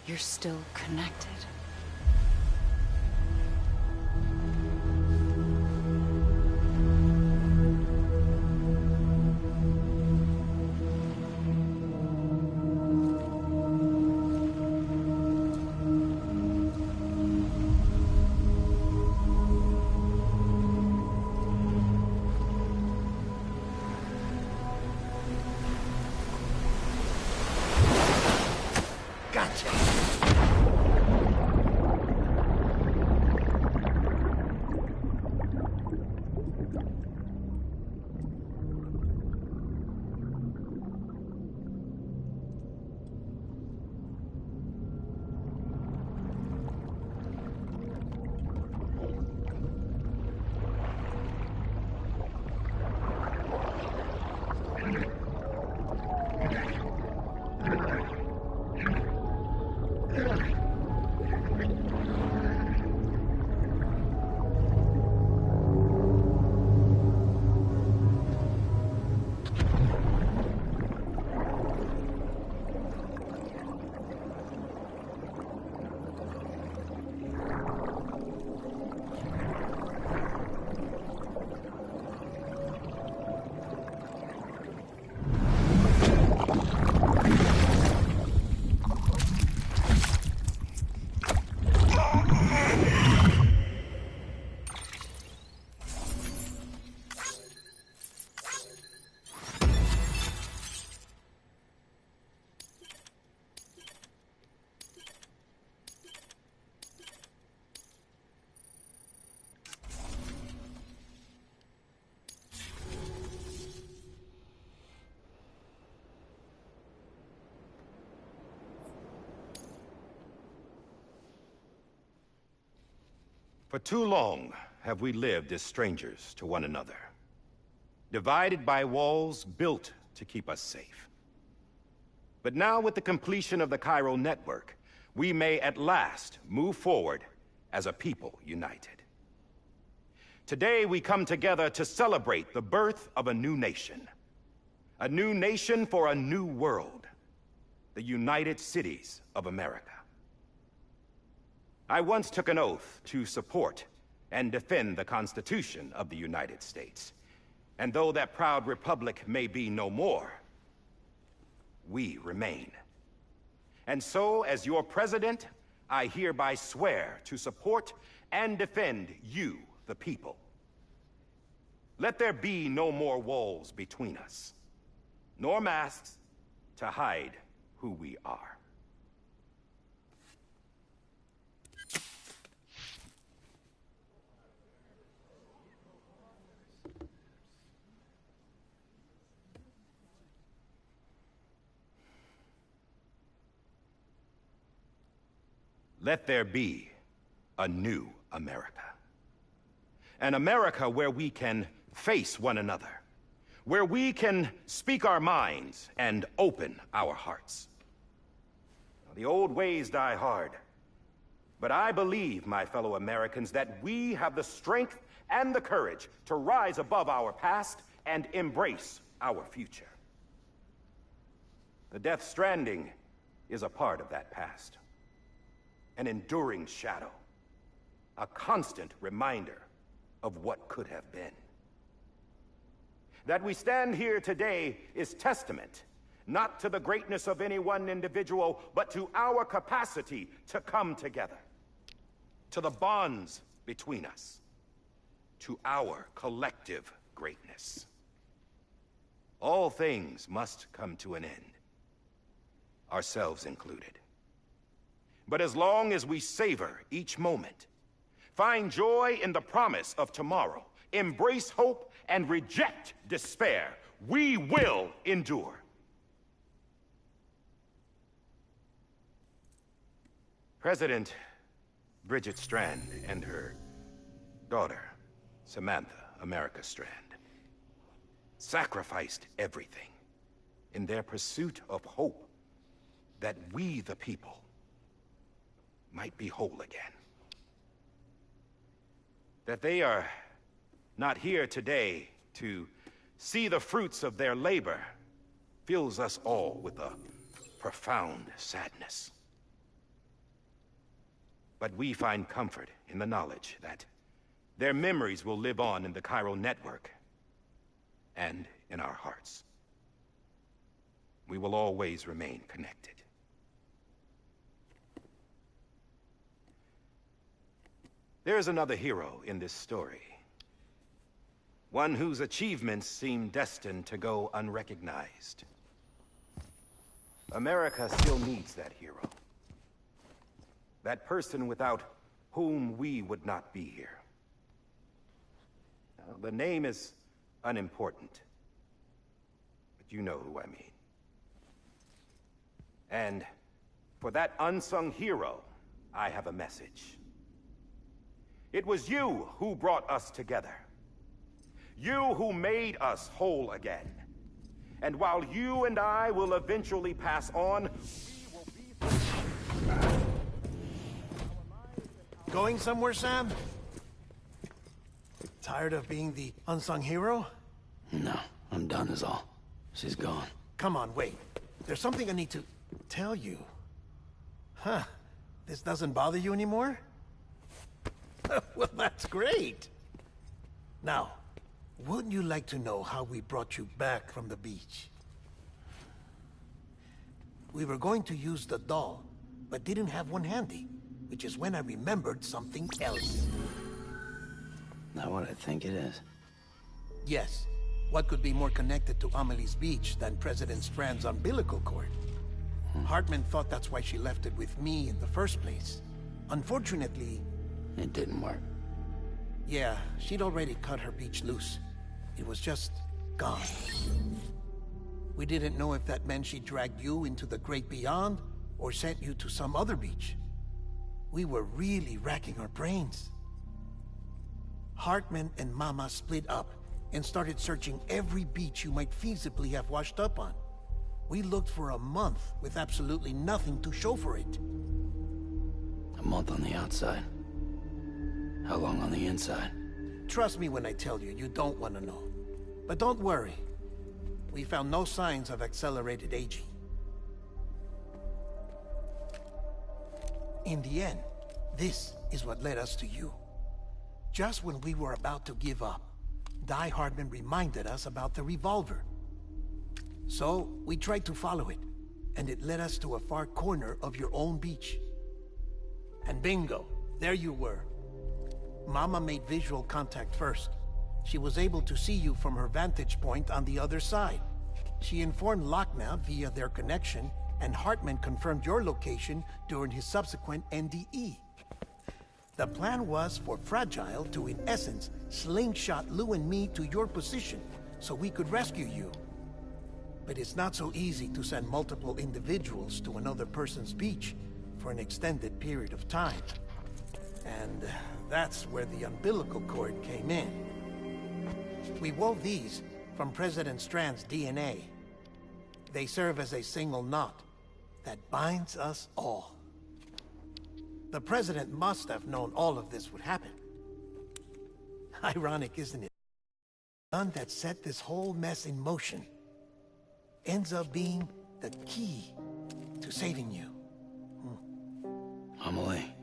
You're still connected. Gotcha. For too long have we lived as strangers to one another, divided by walls built to keep us safe. But now, with the completion of the chiral network, we may at last move forward as a people united. Today, we come together to celebrate the birth of a new nation. A new nation for a new world. The United Cities of America. I once took an oath to support and defend the Constitution of the United States. And though that proud republic may be no more, we remain. And so, as your president, I hereby swear to support and defend you, the people. Let there be no more walls between us, nor masks to hide who we are. Let there be a new America. An America where we can face one another, where we can speak our minds and open our hearts. The old ways die hard, but I believe, my fellow Americans, that we have the strength and the courage to rise above our past and embrace our future. The Death Stranding is a part of that past. An enduring shadow, a constant reminder of what could have been. That we stand here today is testament, not to the greatness of any one individual, but to our capacity to come together, to the bonds between us, to our collective greatness. All things must come to an end, ourselves included. But as long as we savor each moment, find joy in the promise of tomorrow, embrace hope, and reject despair, we will endure. President Bridget Strand and her daughter, Samantha America Strand, sacrificed everything in their pursuit of hope that we, the people, might be whole again. That they are not here today to see the fruits of their labor fills us all with a profound sadness. But we find comfort in the knowledge that their memories will live on in the chiral network and in our hearts. We will always remain connected. There is another hero in this story. One whose achievements seem destined to go unrecognized. America still needs that hero. That person without whom we would not be here. Now, the name is unimportant, but you know who I mean. And for that unsung hero, I have a message. It was you who brought us together. You who made us whole again. And while you and I will eventually pass on, we will be... Going somewhere, Sam? Tired of being the unsung hero? No, I'm done is all. She's gone. Come on, wait. There's something I need to tell you. Huh. This doesn't bother you anymore? Well, that's great. Now, wouldn't you like to know how we brought you back from the beach? We were going to use the doll, but didn't have one handy, which is when I remembered something else. Not what I think it is. Yes. What could be more connected to Amelie's beach than President Strand's umbilical cord? Hartman thought that's why she left it with me in the first place. Unfortunately... It didn't work. Yeah, she'd already cut her beach loose. It was just gone. We didn't know if that meant she dragged you into the great beyond, or sent you to some other beach. We were really racking our brains. Hartman and Mama split up and started searching every beach you might feasibly have washed up on. We looked for a month with absolutely nothing to show for it. A month on the outside. How long on the inside? Trust me when I tell you, you don't want to know. But don't worry. We found no signs of accelerated aging. In the end, this is what led us to you. Just when we were about to give up, Die Hardman reminded us about the revolver. So, we tried to follow it, and it led us to a far corner of your own beach. And bingo, there you were. Mama made visual contact first. She was able to see you from her vantage point on the other side. She informed Lockna via their connection, and Hartman confirmed your location during his subsequent NDE. The plan was for Fragile to, in essence, slingshot Lou and me to your position, so we could rescue you. But it's not so easy to send multiple individuals to another person's beach for an extended period of time. And that's where the umbilical cord came in. We wove these from President Strand's DNA. They serve as a single knot that binds us all. The President must have known all of this would happen. Ironic, isn't it? The gun that set this whole mess in motion ends up being the key to saving you. Amelie,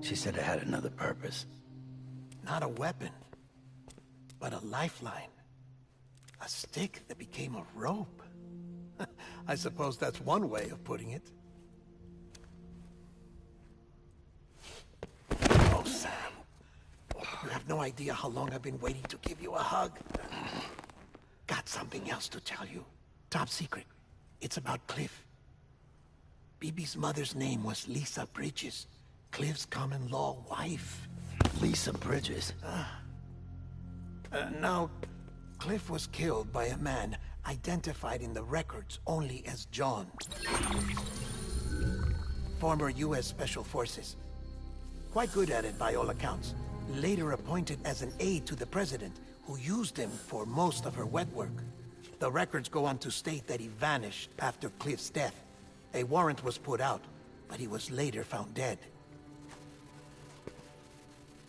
she said it had another purpose. Not a weapon, but a lifeline. A stick that became a rope. I suppose that's one way of putting it. Oh, Sam. You have no idea how long I've been waiting to give you a hug. Got something else to tell you. Top secret. It's about Cliff. Bibi's mother's name was Lisa Bridges, Cliff's common-law wife. Lisa Bridges? Now, Cliff was killed by a man identified in the records only as John. Former U.S. Special Forces. Quite good at it by all accounts. Later appointed as an aide to the President, who used him for most of her wet work. The records go on to state that he vanished after Cliff's death. A warrant was put out, but he was later found dead.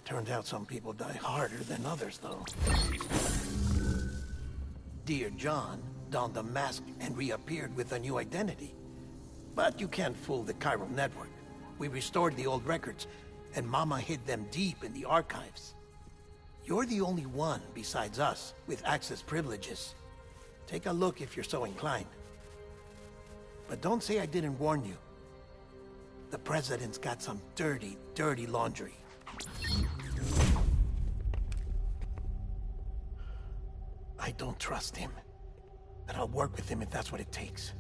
Turned out some people die harder than others, though. Dear John donned a mask and reappeared with a new identity. But you can't fool the chiral network. We restored the old records, and Mama hid them deep in the archives. You're the only one, besides us, with access privileges. Take a look if you're so inclined. But don't say I didn't warn you. The President's got some dirty, dirty laundry. I don't trust him. But I'll work with him if that's what it takes.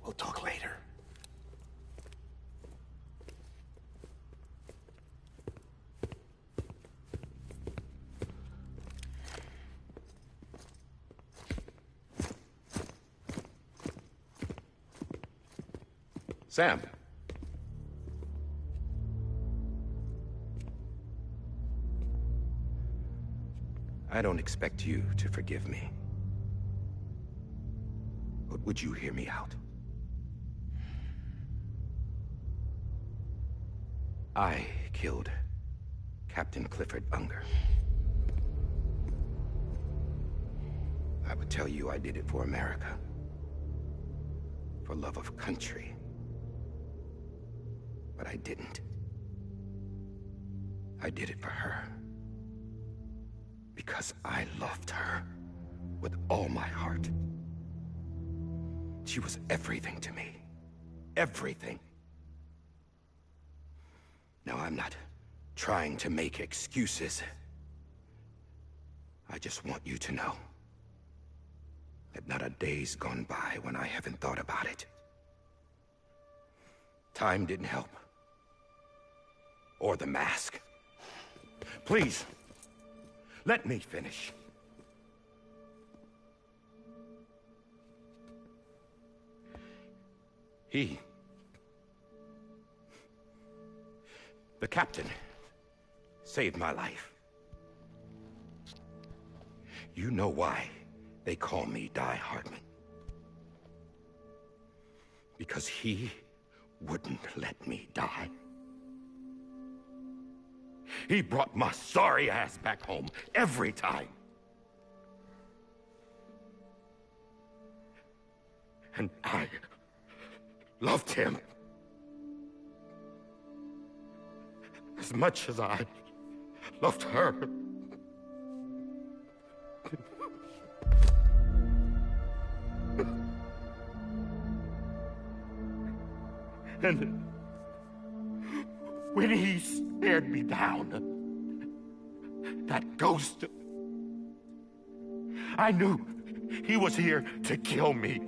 We'll talk later. Sam. I don't expect you to forgive me. But would you hear me out? I killed Captain Clifford Unger. I would tell you I did it for America. For love of country. But I didn't. I did it for her. Because I loved her with all my heart. She was everything to me. Everything. Now, I'm not trying to make excuses. I just want you to know that not a day's gone by when I haven't thought about it. Time didn't help. Or the mask. Please, let me finish. The captain saved my life. You know why they call me Die Hardman. Because he wouldn't let me die. He brought my sorry ass back home every time. And I loved him as much as I loved her. And when he stared me down, that ghost, I knew he was here to kill me,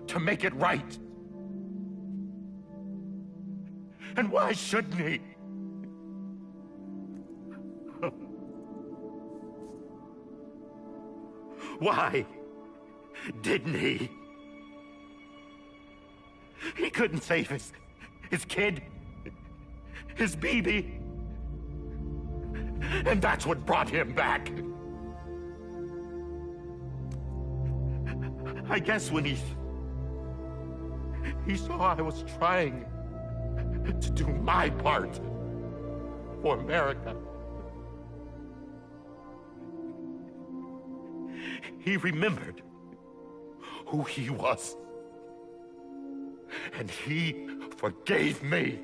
to make it right. And why shouldn't he? Why didn't he? He couldn't save his kid, his baby. And that's what brought him back. I guess when he saw I was trying to do my part for America, he remembered who he was. And he forgave me.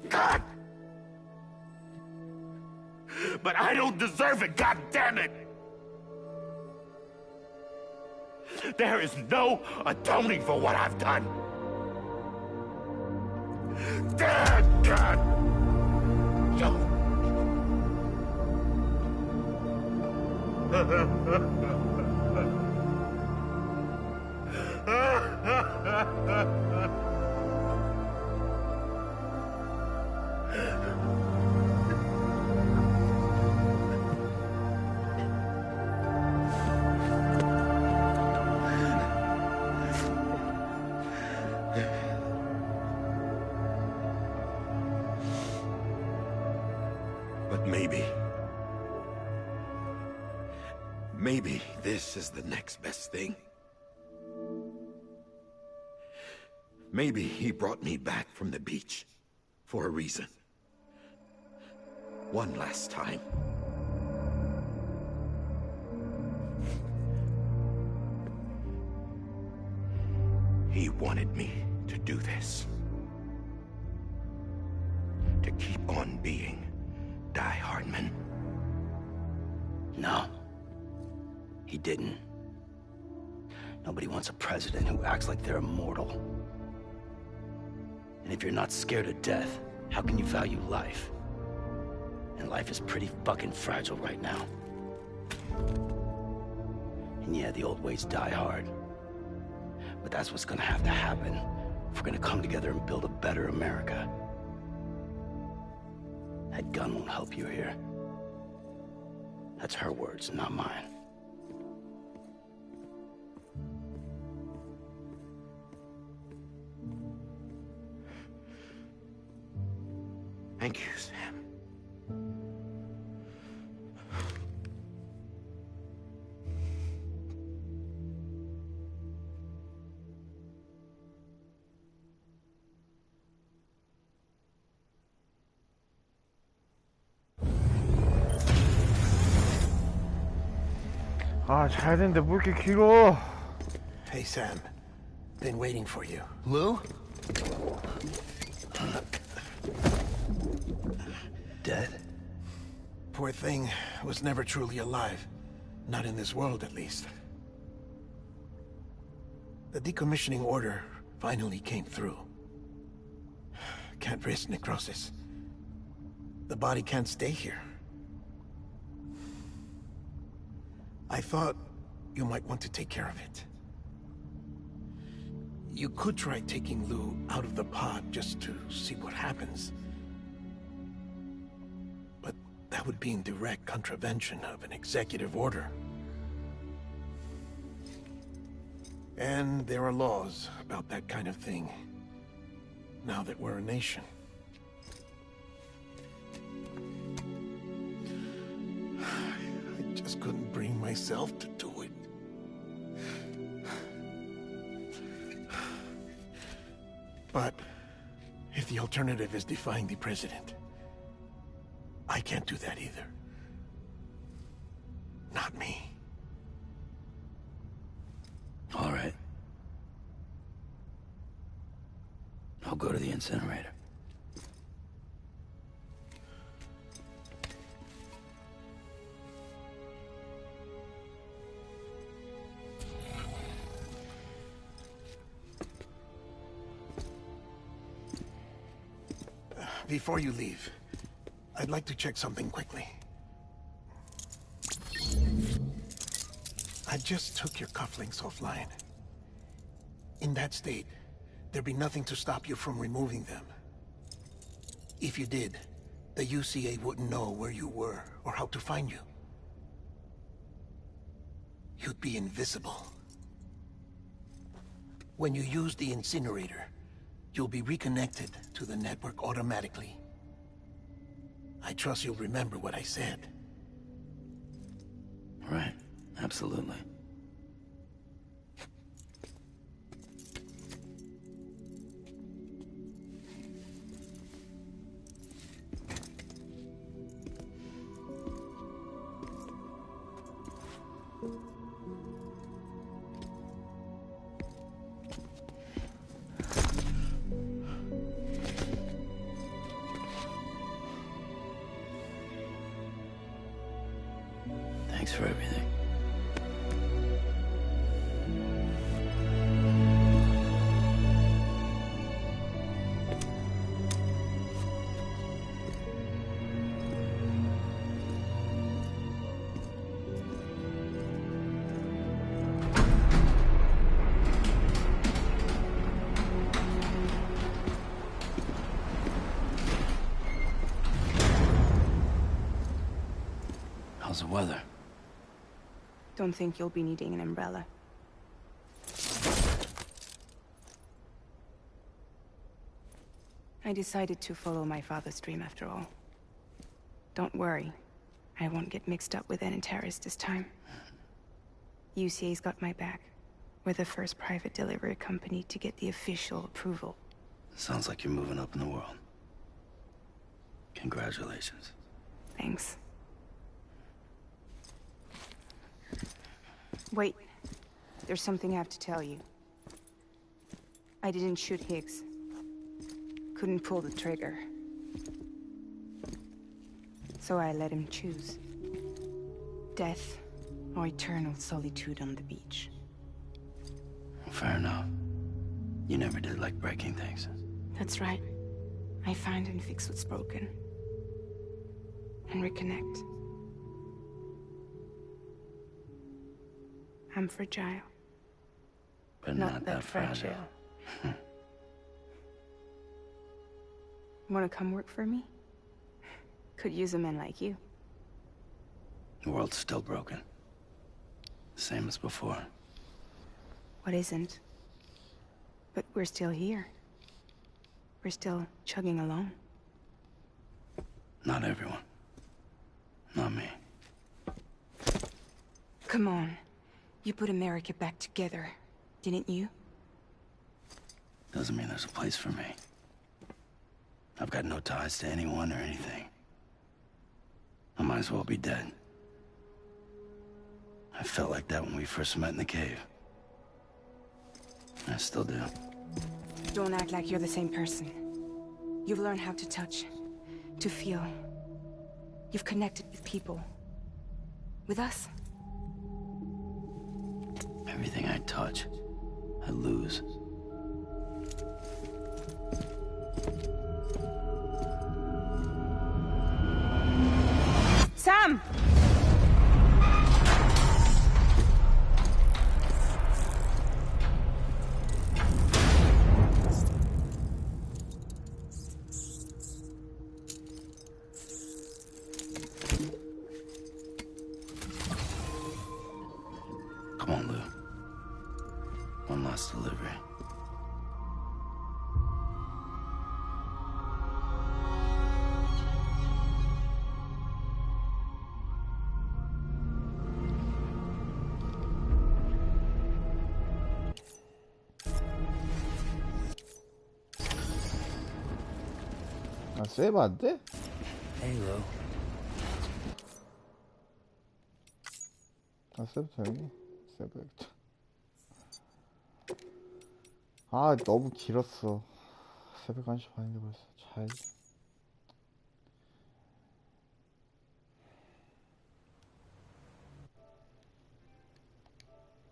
God! But I don't deserve it, God damn it! There is no atoning for what I've done. Damn, God! But maybe this is the next best thing. Maybe he brought me back from the beach for a reason. One last time. He wanted me to do this. To keep on being Die Hardman. No. He didn't. Nobody wants a president who acts like they're immortal. And if you're not scared of death, how can you value life? And life is pretty fucking fragile right now. And yeah, the old ways die hard. But that's what's gonna have to happen if we're gonna come together and build a better America. That gun won't help you here. That's her words, not mine. Thank you, Sam. 아, 잘 됐는데 뭐 이렇게 길어? Hey, Sam. Been waiting for you. Lou? Dead? Poor thing was never truly alive. Not in this world, at least. The decommissioning order finally came through. Can't risk necrosis. The body can't stay here. I thought you might want to take care of it. You could try taking Lou out of the pod just to see what happens. But that would be in direct contravention of an executive order. And there are laws about that kind of thing, now that we're a nation. myself to do it. But if the alternative is defying the president, I can't do that either. Not me. All right. I'll go to the incinerator. Before you leave, I'd like to check something quickly. I just took your cufflinks offline. In that state, there'd be nothing to stop you from removing them. If you did, the UCA wouldn't know where you were or how to find you. You'd be invisible. When you use the incinerator, you'll be reconnected to the network automatically. I trust you'll remember what I said. Right. Absolutely. Thanks for everything. How's the weather? Don't think you'll be needing an umbrella. I decided to follow my father's dream after all. Don't worry. I won't get mixed up with any terrorists this time. UCA's got my back. We're the first private delivery company to get the official approval. Sounds like you're moving up in the world. Congratulations. Thanks. Wait. There's something I have to tell you. I didn't shoot Higgs. Couldn't pull the trigger. So I let him choose. Death or eternal solitude on the beach. Fair enough. You never did like breaking things. That's right. I find and fix what's broken. And reconnect. I'm fragile. But not that fragile. Wanna come work for me? Could use a man like you. The world's still broken. Same as before. What isn't? But we're still here. We're still chugging along. Not everyone. Not me. Come on. You put America back together, didn't you? Doesn't mean there's a place for me. I've got no ties to anyone or anything. I might as well be dead. I felt like that when we first met in the cave. I still do. Don't act like you're the same person. You've learned how to touch, to feel. You've connected with people. With us. Everything I touch, I lose. Sam! Come on, Lou. One last delivery. 아, 세이브 안 돼? Halo. 아, 세이브 되니? 세이브 해야겠다. 아, 너무 길었어. 새벽 1시 반인데 벌써 자야지.